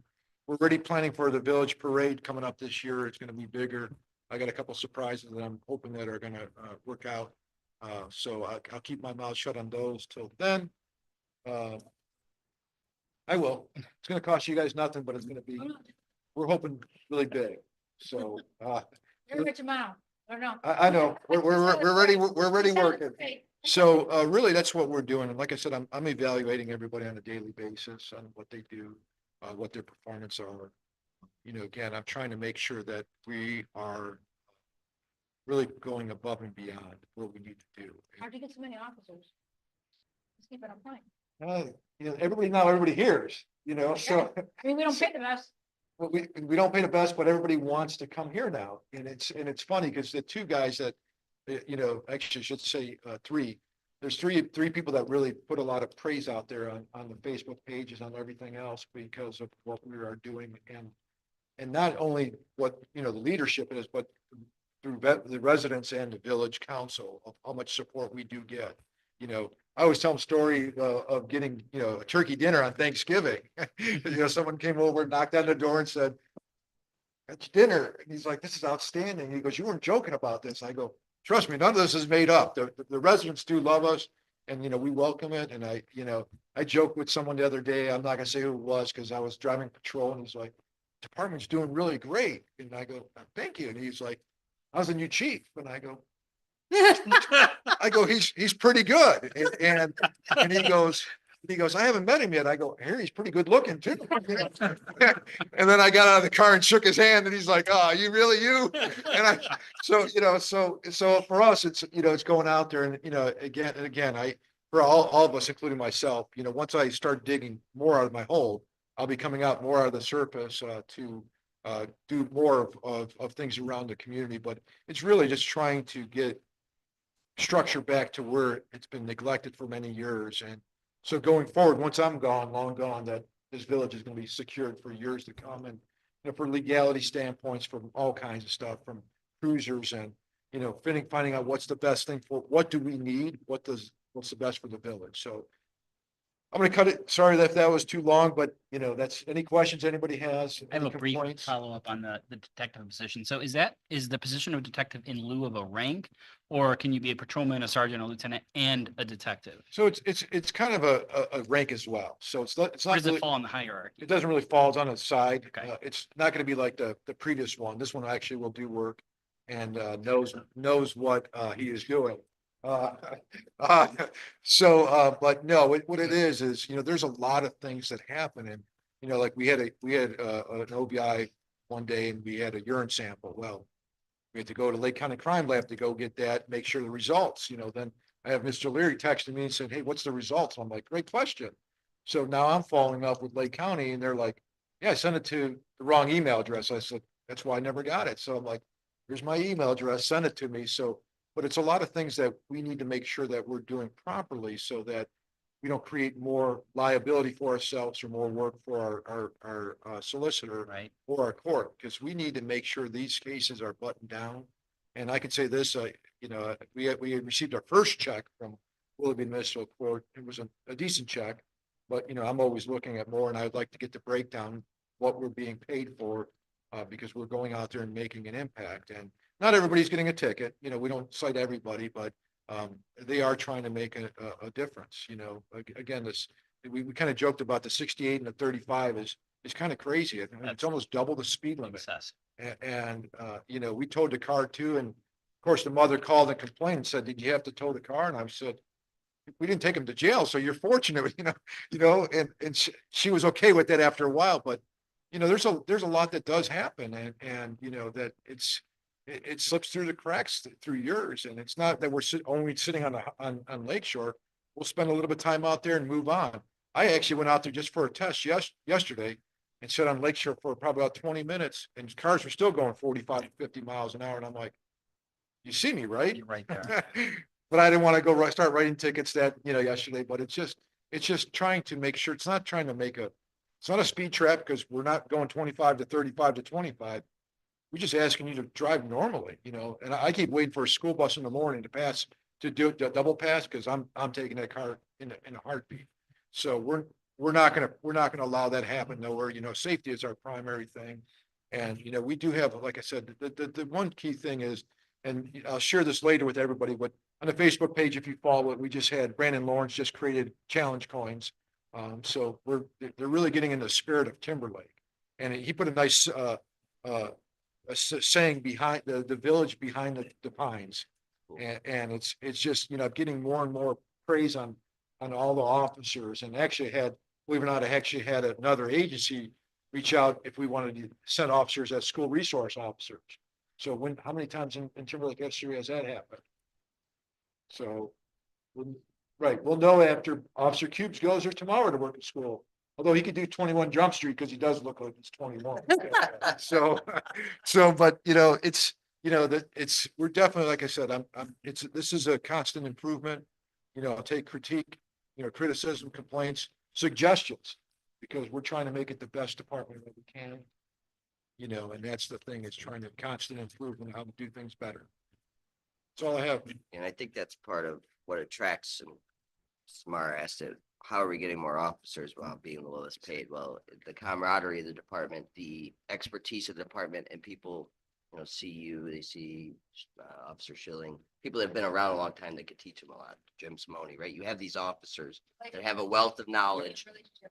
We're already planning for the village parade coming up this year. It's gonna be bigger. I got a couple surprises that I'm hoping that are gonna work out. So I'll keep my mouth shut on those till then. I will. It's gonna cost you guys nothing, but it's gonna be, we're hoping really big. So You're rich amount, or no? I know, we're ready working. So really, that's what we're doing. And like I said, I'm evaluating everybody on a daily basis on what they do, what their performance are. Again, I'm trying to make sure that we are really going above and beyond what we need to do. How'd you get so many officers? Let's keep it on point. Everybody hears, so. I mean, we don't pay the best. Well, we don't pay the best, but everybody wants to come here now. And it's funny because the two guys that, actually I should say three, there's three people that really put a lot of praise out there on the Facebook pages, on everything else because of what we are doing. And not only what, the leadership is, but through the residents and the village council of how much support we do get. I always tell them story of getting, a turkey dinner on Thanksgiving. Someone came over, knocked on the door and said, "That's dinner." And he's like, "This is outstanding." He goes, "You weren't joking about this." I go, "Trust me, none of this is made up. The residents do love us and, we welcome it." And I joked with someone the other day, I'm not gonna say who it was because I was driving patrol and he's like, "Department's doing really great." And I go, "Thank you." And he's like, "How's the new chief?" And I go, he's pretty good. And he goes, "I haven't met him yet." I go, "Here, he's pretty good looking too." And then I got out of the car and shook his hand and he's like, "Oh, you really you?" And so for us, it's, it's going out there and, again, for all of us, including myself, once I start digging more out of my hole, I'll be coming out more out of the surface, to do more of things around the community. But it's really just trying to get structure back to where it's been neglected for many years. And so going forward, once I'm gone, long gone, that this village is going to be secured for years to come. And for legality standpoints, from all kinds of stuff, from cruisers and, finding out what's the best thing for, what do we need? What's the best for the village? So I'm going to cut it. Sorry that was too long, but that's any questions anybody has. I have any a brief complaints? follow-up on the detective position. So is the position of detective in lieu of a rank? Or can you be a patrolman, a sergeant, a lieutenant, and a detective? So it's kind of a rank as well. So it's Where not does really, it fall in the hierarchy? it doesn't really fall on its side. Okay. It's not going to be like the previous one. This one actually will do work and knows what he is doing. But no, what it is, there's a lot of things that happen. And, like we had an OBI one day and we had a urine sample. Well, we had to go to Lake County Crime Lab to go get that, make sure the results, then I have Mr. Leary texting me and said, "Hey, what's the results?" I'm like, "Great question." So now I'm following up with Lake County and they're like, "Yeah, I sent it to the wrong email address." I said, "That's why I never got it." So I'm like, "Here's my email address, send it to me." So, but it's a lot of things that we need to make sure that we're doing properly so that we don't create more liability for ourselves or more work for our solicitor Right. or our court, because we need to make sure these cases are buttoned down. And I can say this, we received our first check from Willoughby Municipal Court. It was a decent check, but I'm always looking at more and I'd like to get the breakdown, what we're being paid for, because we're going out there and making an impact. And not everybody's getting a ticket. We don't cite everybody, but they are trying to make a difference. Again, we kind of joked about the 68 and the 35 is kind of crazy. I mean, it's almost double the speed limit. Excessive. And we towed the car too. And of course, the mother called and complained and said, "Did you have to tow the car?" And I said, "We didn't take him to jail, so you're fortunate." And she was okay with that after a while. But there's a lot that does happen, and that it slips through the cracks through years. And it's not that we're only sitting on Lakeshore. We'll spend a little bit of time out there and move on. I actually went out there just for a test yesterday and sat on Lakeshore for probably about 20 minutes and cars were still going 45 to 50 miles an hour. And I'm like, "You see me, right?" You're right there. but I didn't want to go start writing tickets that, yesterday, but it's just trying to make sure, it's not trying to make it's not a speed trap because we're not going 25 to 35 to 25. We're just asking you to drive normally, and I keep waiting for a school bus in the morning to pass, to do a double pass, because I'm taking that car in a heartbeat. So we're not gonna allow that happen nowhere, safety is our primary thing. And, we do have, like I said, the one key thing is, and I'll share this later with everybody, but on the Facebook page, if you follow it, we just had Brandon Lawrence just created challenge coins. So they're really getting in the spirit of Timberlake. And he put a nice, saying behind the village behind the pines. And it's just, getting more and more praise on all the officers, and actually believe it or not, I actually had another agency reach out if we wanted to send officers as school resource officers. So how many times in Timberlake history has that happened? So, right, we'll know after Officer Cubes goes there tomorrow to work at school. Although he could do 21 Jump Street because he does look like he's 21. But we're definitely, like I said, this is a constant improvement. I'll take critique, criticism, complaints, suggestions, because we're trying to make it the best department that we can. And that's the thing, is trying to constant improvement, how to do things better. That's all I have. And I think that's part of what attracts and Samara asked it, how are we getting more officers while being the lowest paid? Well, the camaraderie of the department, the expertise of the department, and people, see you, they see Officer Schilling, people that have been around a long time that could teach them a lot. Jim Simone, right? You have these officers that have a wealth of knowledge,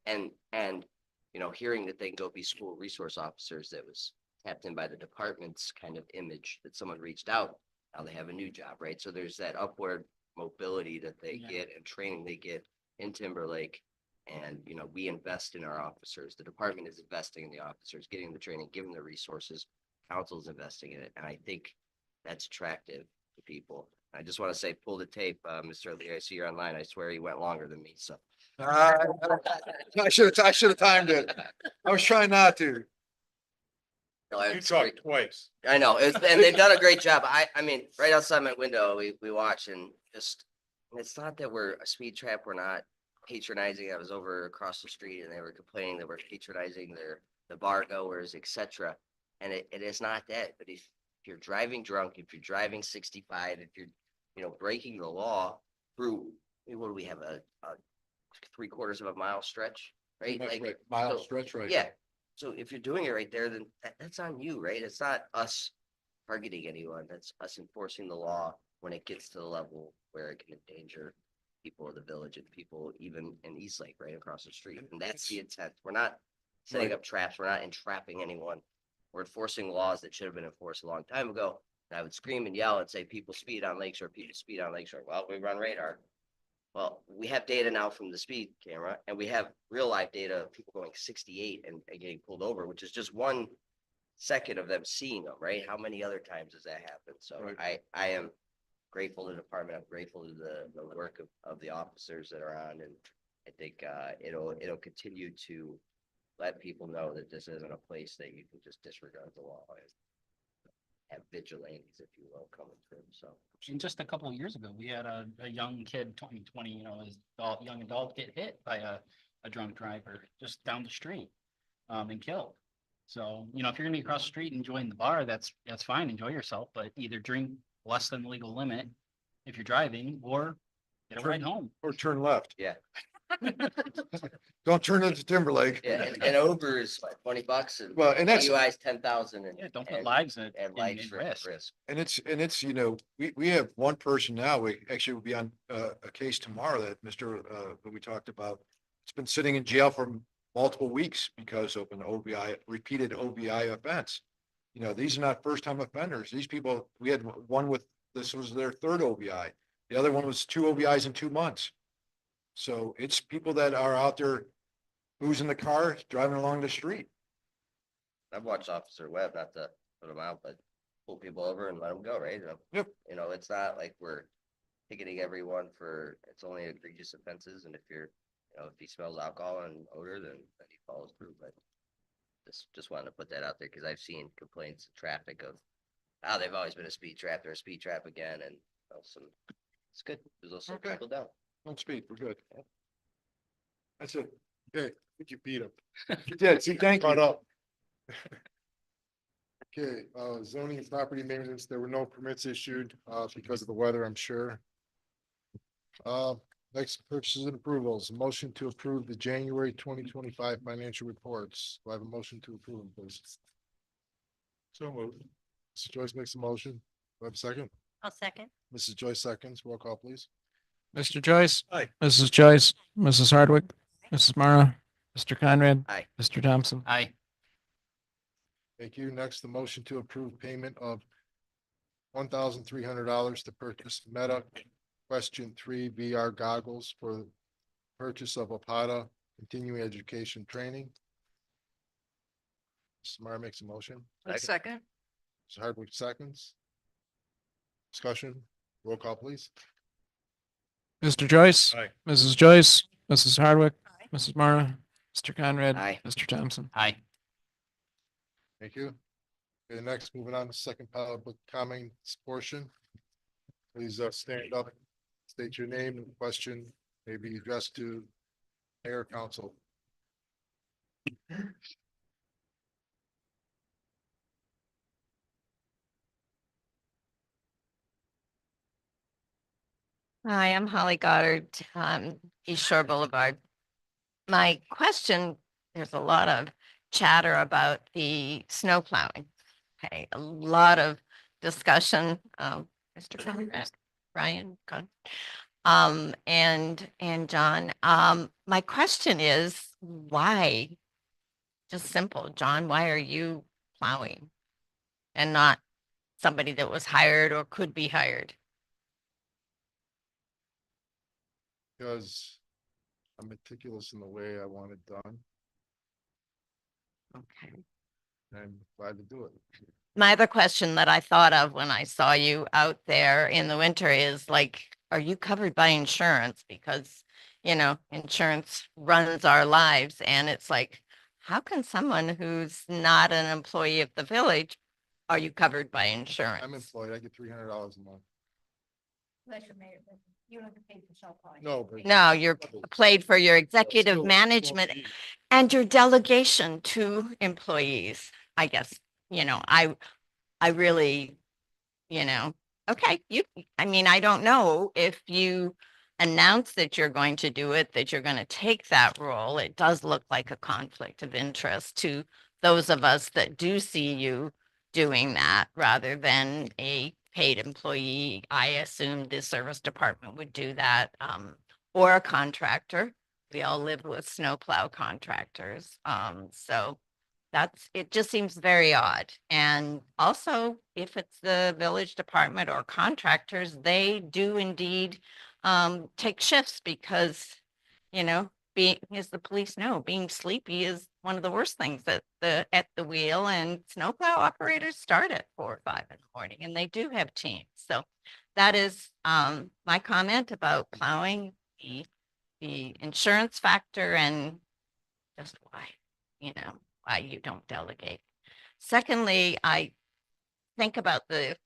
and hearing that they can go be school resource officers, that was tapped in by the department's kind of image that someone reached out. Now they have a new job, right? So there's that upward mobility that they get and training they get in Timberlake. And, we invest in our officers. The department is investing in the officers, getting the training, giving the resources. Council's investing in it. And I think that's attractive to people. I just want to say, pull the tape, Mr. Lee. I see you're online. I swear you went longer than me. So I should have timed it. I was trying not to. no, You it's talked great. twice. I know, and they've done a great job. I mean, right outside my window, we watch, and it's not that we're a speed trap. We're not patronizing. I was over across the street and they were complaining that we're patronizing the bar goers, etc. And it is not that. But if you're driving drunk, if you're driving 65, if you're, breaking the law through, what do we have, a 3/4 of a mile stretch, right? Right, mile so, stretch, right? Yeah. So if you're doing it right there, then that's on you, right? It's not us targeting anyone. That's us enforcing the law when it gets to the level where it can endanger people of the village and people even in Eastlake, right across the street. And that's the intent. We're not setting up traps. We're not entrapping anyone. We're enforcing laws that should have been enforced a long time ago. And I would scream and yell and say, people speed on Lakeshore, people speed on Lakeshore. Well, we run radar. Well, we have data now from the speed camera, and we have real life data of people going 68 and getting pulled over, which is just 1 second of them seeing them, right? How many other times does that happen? So Right. I am grateful to the department. I'm grateful to the work of the officers that are on, and I think it'll continue to let people know that this isn't a place that you can just disregard the law and have vigilantes, if you will, coming through. So And just a couple of years ago, we had a young kid, 2020, young adult get hit by a drunk driver just down the street, and killed. So, if you're gonna be across the street enjoying the bar, that's fine, enjoy yourself, but either drink less than the legal limit if you're driving, or get a ride home. Or turn left. yeah, Don't turn into Timberlake. yeah, and over is like $20, and Well, and that's, DUI is 10,000, and Yeah, don't put lives and in lives risk. risk. and it's, we have one person now, we actually will be on a case tomorrow that that we talked about. It's been sitting in jail for multiple weeks because of an repeated OBI offense. These are not first time offenders. These people, we had one this was their third OBI. The other one was 2 OBIs in 2 months. So it's people that are out there boozing the car, driving along the street. I've watched Officer Webb, not to put him out, but pull people over and let them go, right? Yep. It's not like we're ticketing everyone it's only egregious offenses. And if if he smells alcohol and odor, then he follows through. But just wanted to put that out there because I've seen complaints of traffic of, they've always been a speed trap. They're a speed trap again. And some It's good. There's also Okay. people down. Don't speak, we're good. That's it. Okay, I think you beat him. You did, see, thank you. Caught up. Okay, zoning and property maintenance, there were no permits issued, because of the weather, I'm sure. Next, purchases and approvals, motion to approve the January 2025 financial reports. Do I have a motion to approve them, please? So moved. Mrs. Joyce makes a motion. Do I have a second? I'll second. Mrs. Joyce seconds, roll call, please. Mr. Joyce. Aye. Mrs. Joyce, Mrs. Hardwick, Mrs. Mara, Mr. Conrad. Aye. Mr. Thompson. Aye. Thank you. Next, the motion to approve payment of $1,300 to purchase Meta Question 3 VR goggles for purchase of Apata continuing education training. Samara makes a motion. A second, Mr. Hardwick seconds. Discussion, roll call, please. Mr. Joyce. Aye. Mrs. Joyce, Mrs. Hardwick, Aye. Mrs. Mara, Mr. Conrad. Aye. Mr. Thompson. Aye. Thank you. Okay, next, moving on to second public comments portion. Please stand up, state your name and question, may be addressed to mayor, council. Hi, I'm Holly Goddard, East Shore Boulevard. My question, there's a lot of chatter about the snow plowing. Okay, a lot of discussion, Mr. Conrad, Ryan, and John. My question is, why? Just simple, John, why are you plowing? And not somebody that was hired or could be hired? Because I'm meticulous in the way I want it done, Okay. and I'm glad to do it. My other question that I thought of when I saw you out there in the winter is like, are you covered by insurance? Because, insurance runs our lives, and it's like, how can someone who's not an employee of the village, are you covered by insurance? I'm employed, I get $300 a month. That's your mayor, but you don't have to pay for self-employed. No, but. No, you're paid for your executive Still- management still- and your delegation to employees. I guess, I really, okay, I don't know if you announce that you're going to do it, that you're going to take that role. It does look like a conflict of interest to those of us that do see you doing that rather than a paid employee. I assume the service department would do that, or a contractor. We all live with snowplow contractors. So it just seems very odd. And also, if it's the village department or contractors, they do indeed take shifts because, being, as the police know, being sleepy is one of the worst things at the wheel, and snowplow operators start at 4 or 5 in the morning, and they do have teams. So that is my comment about plowing, the insurance factor, and just why you don't delegate. Secondly, I think about the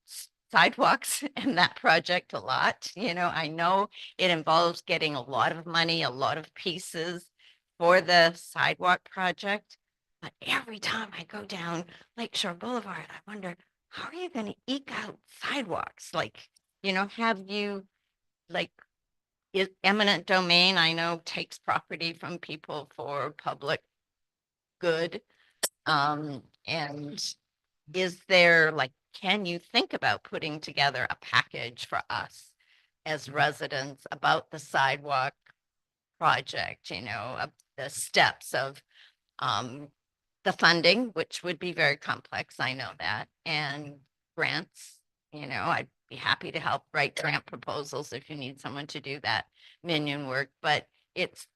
sidewalks and that project a lot. I know it involves getting a lot of money, a lot of pieces for the sidewalk project. But every time I go down Lakeshore Boulevard, I wonder, how are you going to eke out sidewalks? Have you, is eminent domain, I know, takes property from people for public good. And is there, can you think about putting together a package for us as residents about the sidewalk project, the steps of the funding, which would be very complex, I know that, and grants, I'd be happy to help write grant proposals if you need someone to do that minion work, but it's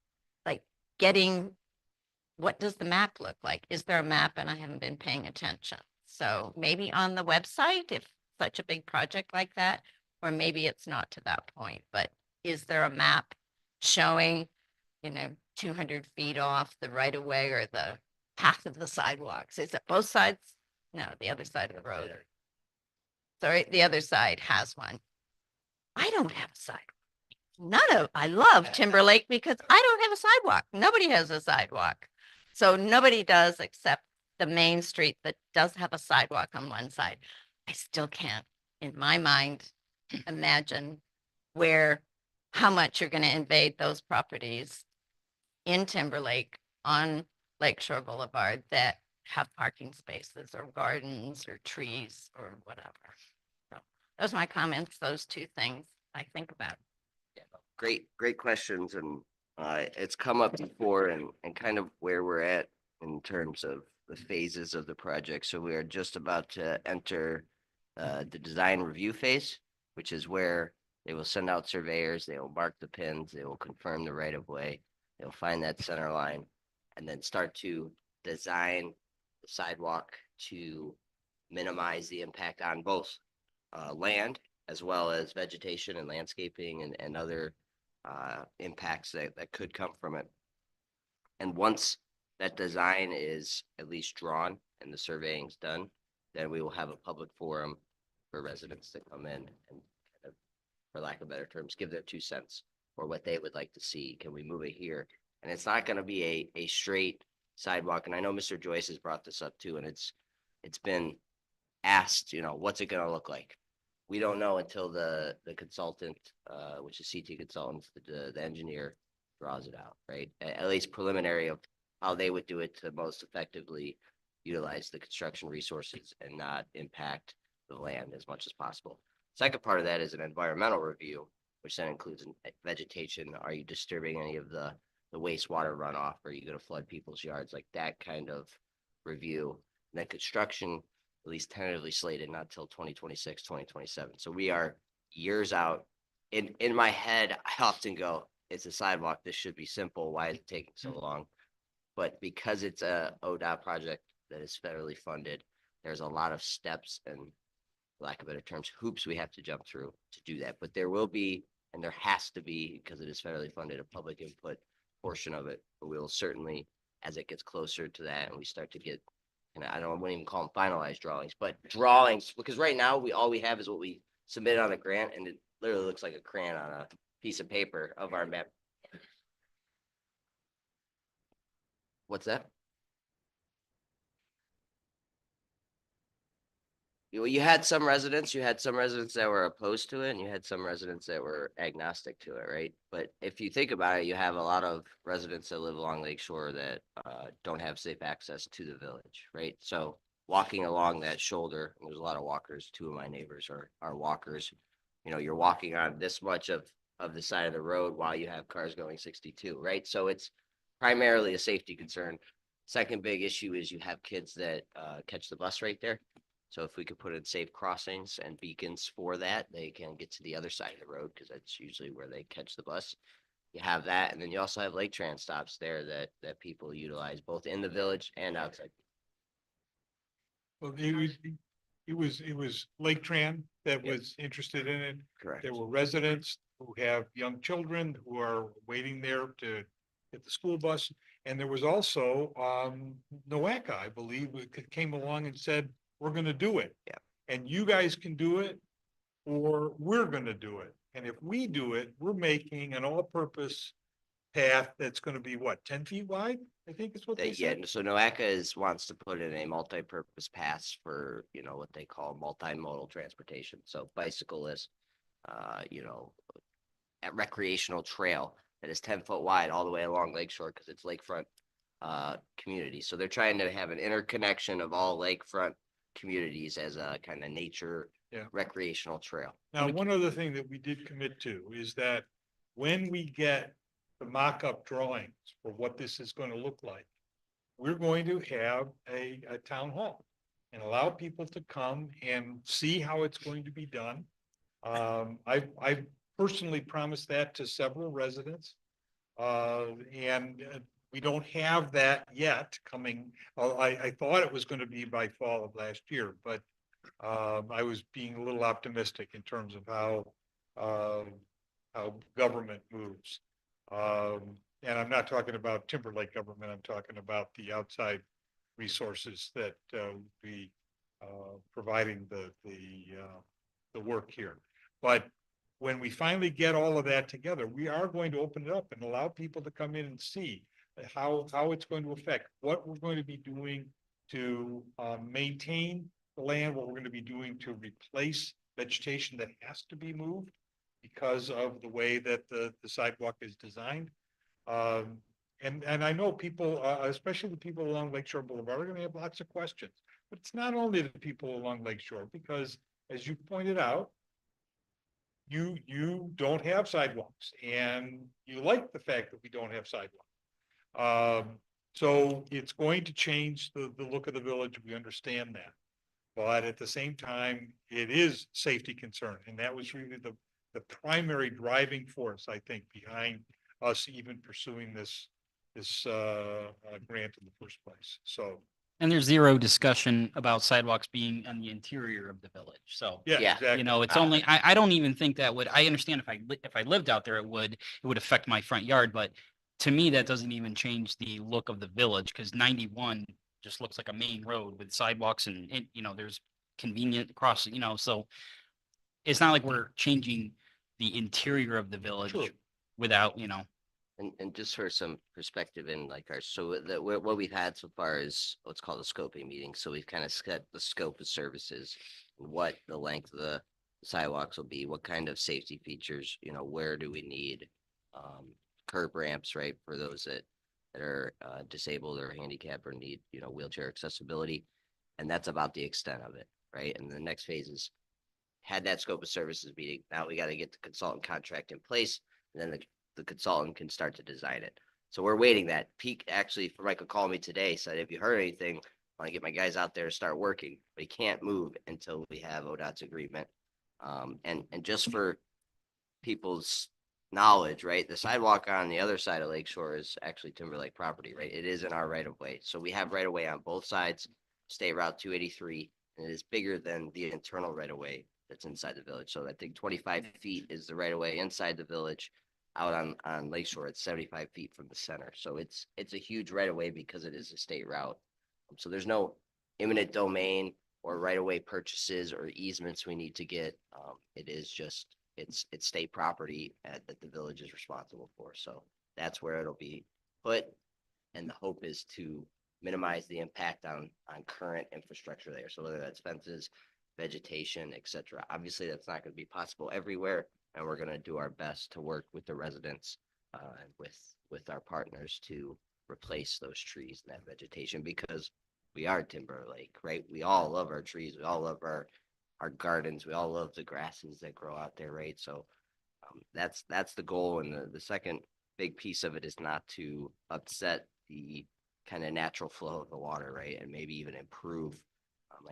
like getting, what does the map look like? Is there a map? And I haven't been paying attention. So maybe on the website, if such a big project like that, or maybe it's not to that point, but is there a map showing, 200 feet off the right of way or the path of the sidewalks? Is it both sides? No, the other side of the road. Sorry, the other side has one. I don't have a sidewalk. I love Timberlake because I don't have a sidewalk. Nobody has a sidewalk. So nobody does except the main street that does have a sidewalk on one side. I still can't, in my mind, imagine how much you're going to invade those properties in Timberlake on Lakeshore Boulevard that have parking spaces or gardens or trees or whatever. So those are my comments, those two things I think about. Great questions, and it's come up before, and kind of where we're at in terms of the phases of the project. So we are just about to enter the design review phase, which is where they will send out surveyors, they will mark the pins, they will confirm the right of way, they'll find that center line, and then start to design the sidewalk to minimize the impact on both land as well as vegetation and landscaping and other impacts that could come from it. And once that design is at least drawn and the surveying's done, then we will have a public forum for residents to come in and kind of, for lack of better terms, give their 2 cents or what they would like to see. Can we move it here? And it's not going to be a straight sidewalk. And I know Mr. Joyce has brought this up too, and it's been asked, what's it going to look like? We don't know until the consultant, which is CT Consultants, the engineer draws it out, right? At least preliminary of how they would do it to most effectively utilize the construction resources and not impact the land as much as possible. Second part of that is an environmental review, which then includes vegetation. Are you disturbing any of the wastewater runoff? Are you going to flood people's yards? Like that kind of review. And then construction, at least tentatively slated, not till 2026, 2027. So we are years out. In my head, I often go, it's a sidewalk. This should be simple. Why is it taking so long? But because it's a ODOT project that is federally funded, there's a lot of steps and, for lack of better terms, hoops we have to jump through to do that. But there will be, and there has to be, because it is federally funded, a public input portion of it. But we will certainly, as it gets closer to that and we start to get, and I wouldn't even call them finalized drawings, but drawings, because right now all we have is what we submitted on the grant, and it literally looks like a crayon on a piece of paper of our map. What's that? You had some residents that were opposed to it, and you had some residents that were agnostic to it, right? But if you think about it, you have a lot of residents that live along Lake Shore that don't have safe access to the village, right? So walking along that shoulder, and there's a lot of walkers. 2 of my neighbors are walkers. You're walking on this much of the side of the road while you have cars going 62, right? So it's primarily a safety concern. Second big issue is you have kids that catch the bus right there. So if we could put in safe crossings and beacons for that, they can get to the other side of the road, because that's usually where they catch the bus. You have that, and then you also have Lake Tran stops there that people utilize both in the village and outside. Well, it was Lake Tran that was interested in it. Correct. There were residents who have young children who are waiting there to get the school bus. And there was also NOACA, I believe, who came along and said, we're gonna do it. Yeah. And you guys can do it, or we're gonna do it. And if we do it, we're making an all-purpose path that's gonna be what, 10 feet wide? I think is what they Yeah, said. so NOACA wants to put in a multi-purpose paths for, what they call multimodal transportation. So bicyclists, at recreational trail that is 10 foot wide all the way along Lakeshore, because it's lakefront community. So they're trying to have an interconnection of all lakefront communities as a kind of nature Yeah. recreational trail. Now, one other thing that we did commit to is that when we get the mock-up drawings for what this is going to look like, we're going to have a town hall and allow people to come and see how it's going to be done. I personally promised that to several residents. And we don't have that yet coming. I thought it was going to be by fall of last year, but I was being a little optimistic in terms of how government moves. And I'm not talking about Timberlake government. I'm talking about the outside resources that be providing the work here. But when we finally get all of that together, we are going to open it up and allow people to come in and see how it's going to affect, what we're going to be doing to maintain the land, what we're going to be doing to replace vegetation that has to be moved because of the way that the sidewalk is designed. And I know people, especially the people along Lakeshore Boulevard, are going to have lots of questions. But it's not only the people along Lakeshore, because as you pointed out, you don't have sidewalks, and you like the fact that we don't have sidewalks. So it's going to change the look of the village. We understand that. But at the same time, it is safety concern. And that was really the primary driving force, I think, behind us even pursuing this grant in the first place. So, And there's zero discussion about sidewalks being on the interior of the village. So, yeah, Yeah. exactly. you know, it's only, I don't even think that would, I understand if I lived out there, it would affect my front yard, but to me, that doesn't even change the look of the village, because 91 just looks like a main road with sidewalks and, you know, there's convenient crossing, you know, so it's not like we're changing the interior of the village True. without, you know, And just for some perspective in like what we've had so far is what's called a scoping meeting. So we've kind of set the scope of services, what the length of the sidewalks will be, what kind of safety features, you know, where do we need curb ramps, right? For those that are disabled or handicapped or need, you know, wheelchair accessibility. And that's about the extent of it, right? And the next phase is had that scope of services meeting. Now we got to get the consultant contract in place, and then the consultant can start to design it. So we're waiting that. Peak actually, Michael called me today, said, if you heard anything, I want to get my guys out there to start working, but he can't move until we have ODOT's agreement. And just for people's knowledge, right, the sidewalk on the other side of Lakeshore is actually Timberlake property, right? It is in our right of way. So we have right of way on both sides, State Route 283, and it is bigger than the internal right of way that's inside the village. So I think 25 feet is the right of way inside the village. Out on Lakeshore, it's 75 feet from the center. So it's a huge right of way because it is a state route. So there's no eminent domain or right of way purchases or easements we need to get. It is just, it's state property that the village is responsible for. So that's where it'll be put. And the hope is to minimize the impact on current infrastructure there. So whether that's fences, vegetation, et cetera. Obviously, that's not going to be possible everywhere. And we're going to do our best to work with the residents, with our partners to replace those trees and that vegetation, because we are Timberlake, right? We all love our trees. We all love our gardens. We all love the grasses that grow out there, right? So that's the goal. And the second big piece of it is not to upset the kind of natural flow of the water, right? And maybe even improve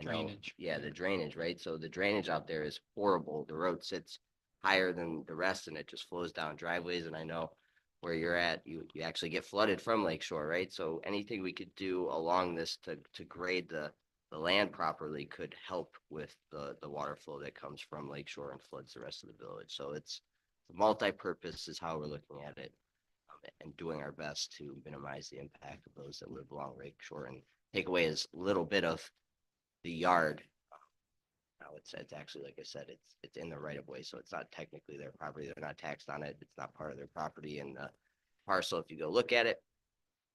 Drainage. Yeah, the drainage, right? So the drainage out there is horrible. The road sits higher than the rest and it just flows down driveways. And I know where you're at, you actually get flooded from Lakeshore, right? So anything we could do along this to grade the land properly could help with the water flow that comes from Lakeshore and floods the rest of the village. So it's multi-purpose is how we're looking at it, and doing our best to minimize the impact of those that live along Lakeshore and take away as little bit of the yard. Now it's actually, like I said, it's in the right of way, so it's not technically their property. They're not taxed on it. It's not part of their property and the parcel. If you go look at it,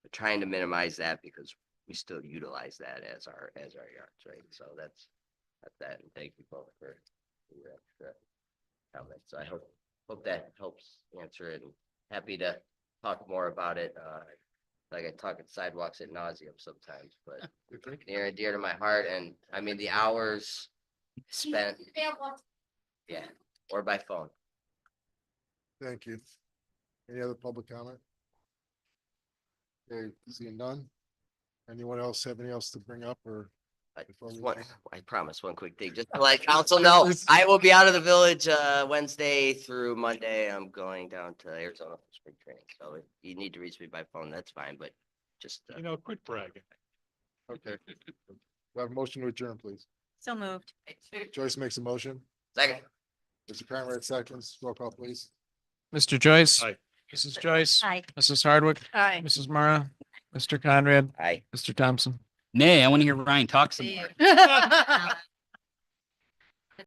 we're trying to minimize that because we still utilize that as our yards, right? So that's that. And thank you both for your extra comments. So I hope that helps answer it. And happy to talk more about it. Like I talk at sidewalks ad nauseum sometimes, but near and dear to my heart. And I mean, the hours spent, yeah, or by phone. Thank you. Any other public comment? Okay, seeing none. Anyone else have anything else to bring up or? Before we adjourn? I promise one quick thing, just to let council know, I will be out of the village Wednesday through Monday. I'm going down to Arizona for spring training. So if you need to reach me by phone, that's fine, but just Quit bragging. Okay. We have a motion to adjourn, please. So moved. Joyce makes a motion. second. Mr. Conrad seconds. Roll call, please. Mr. Joyce, Aye. Mrs. Joyce, Hi. Mrs. Hardwick, Aye. Mrs. Mara, Mr. Conrad, Aye. Mr. Thompson. nay, I want to hear Ryan talk some See more. you.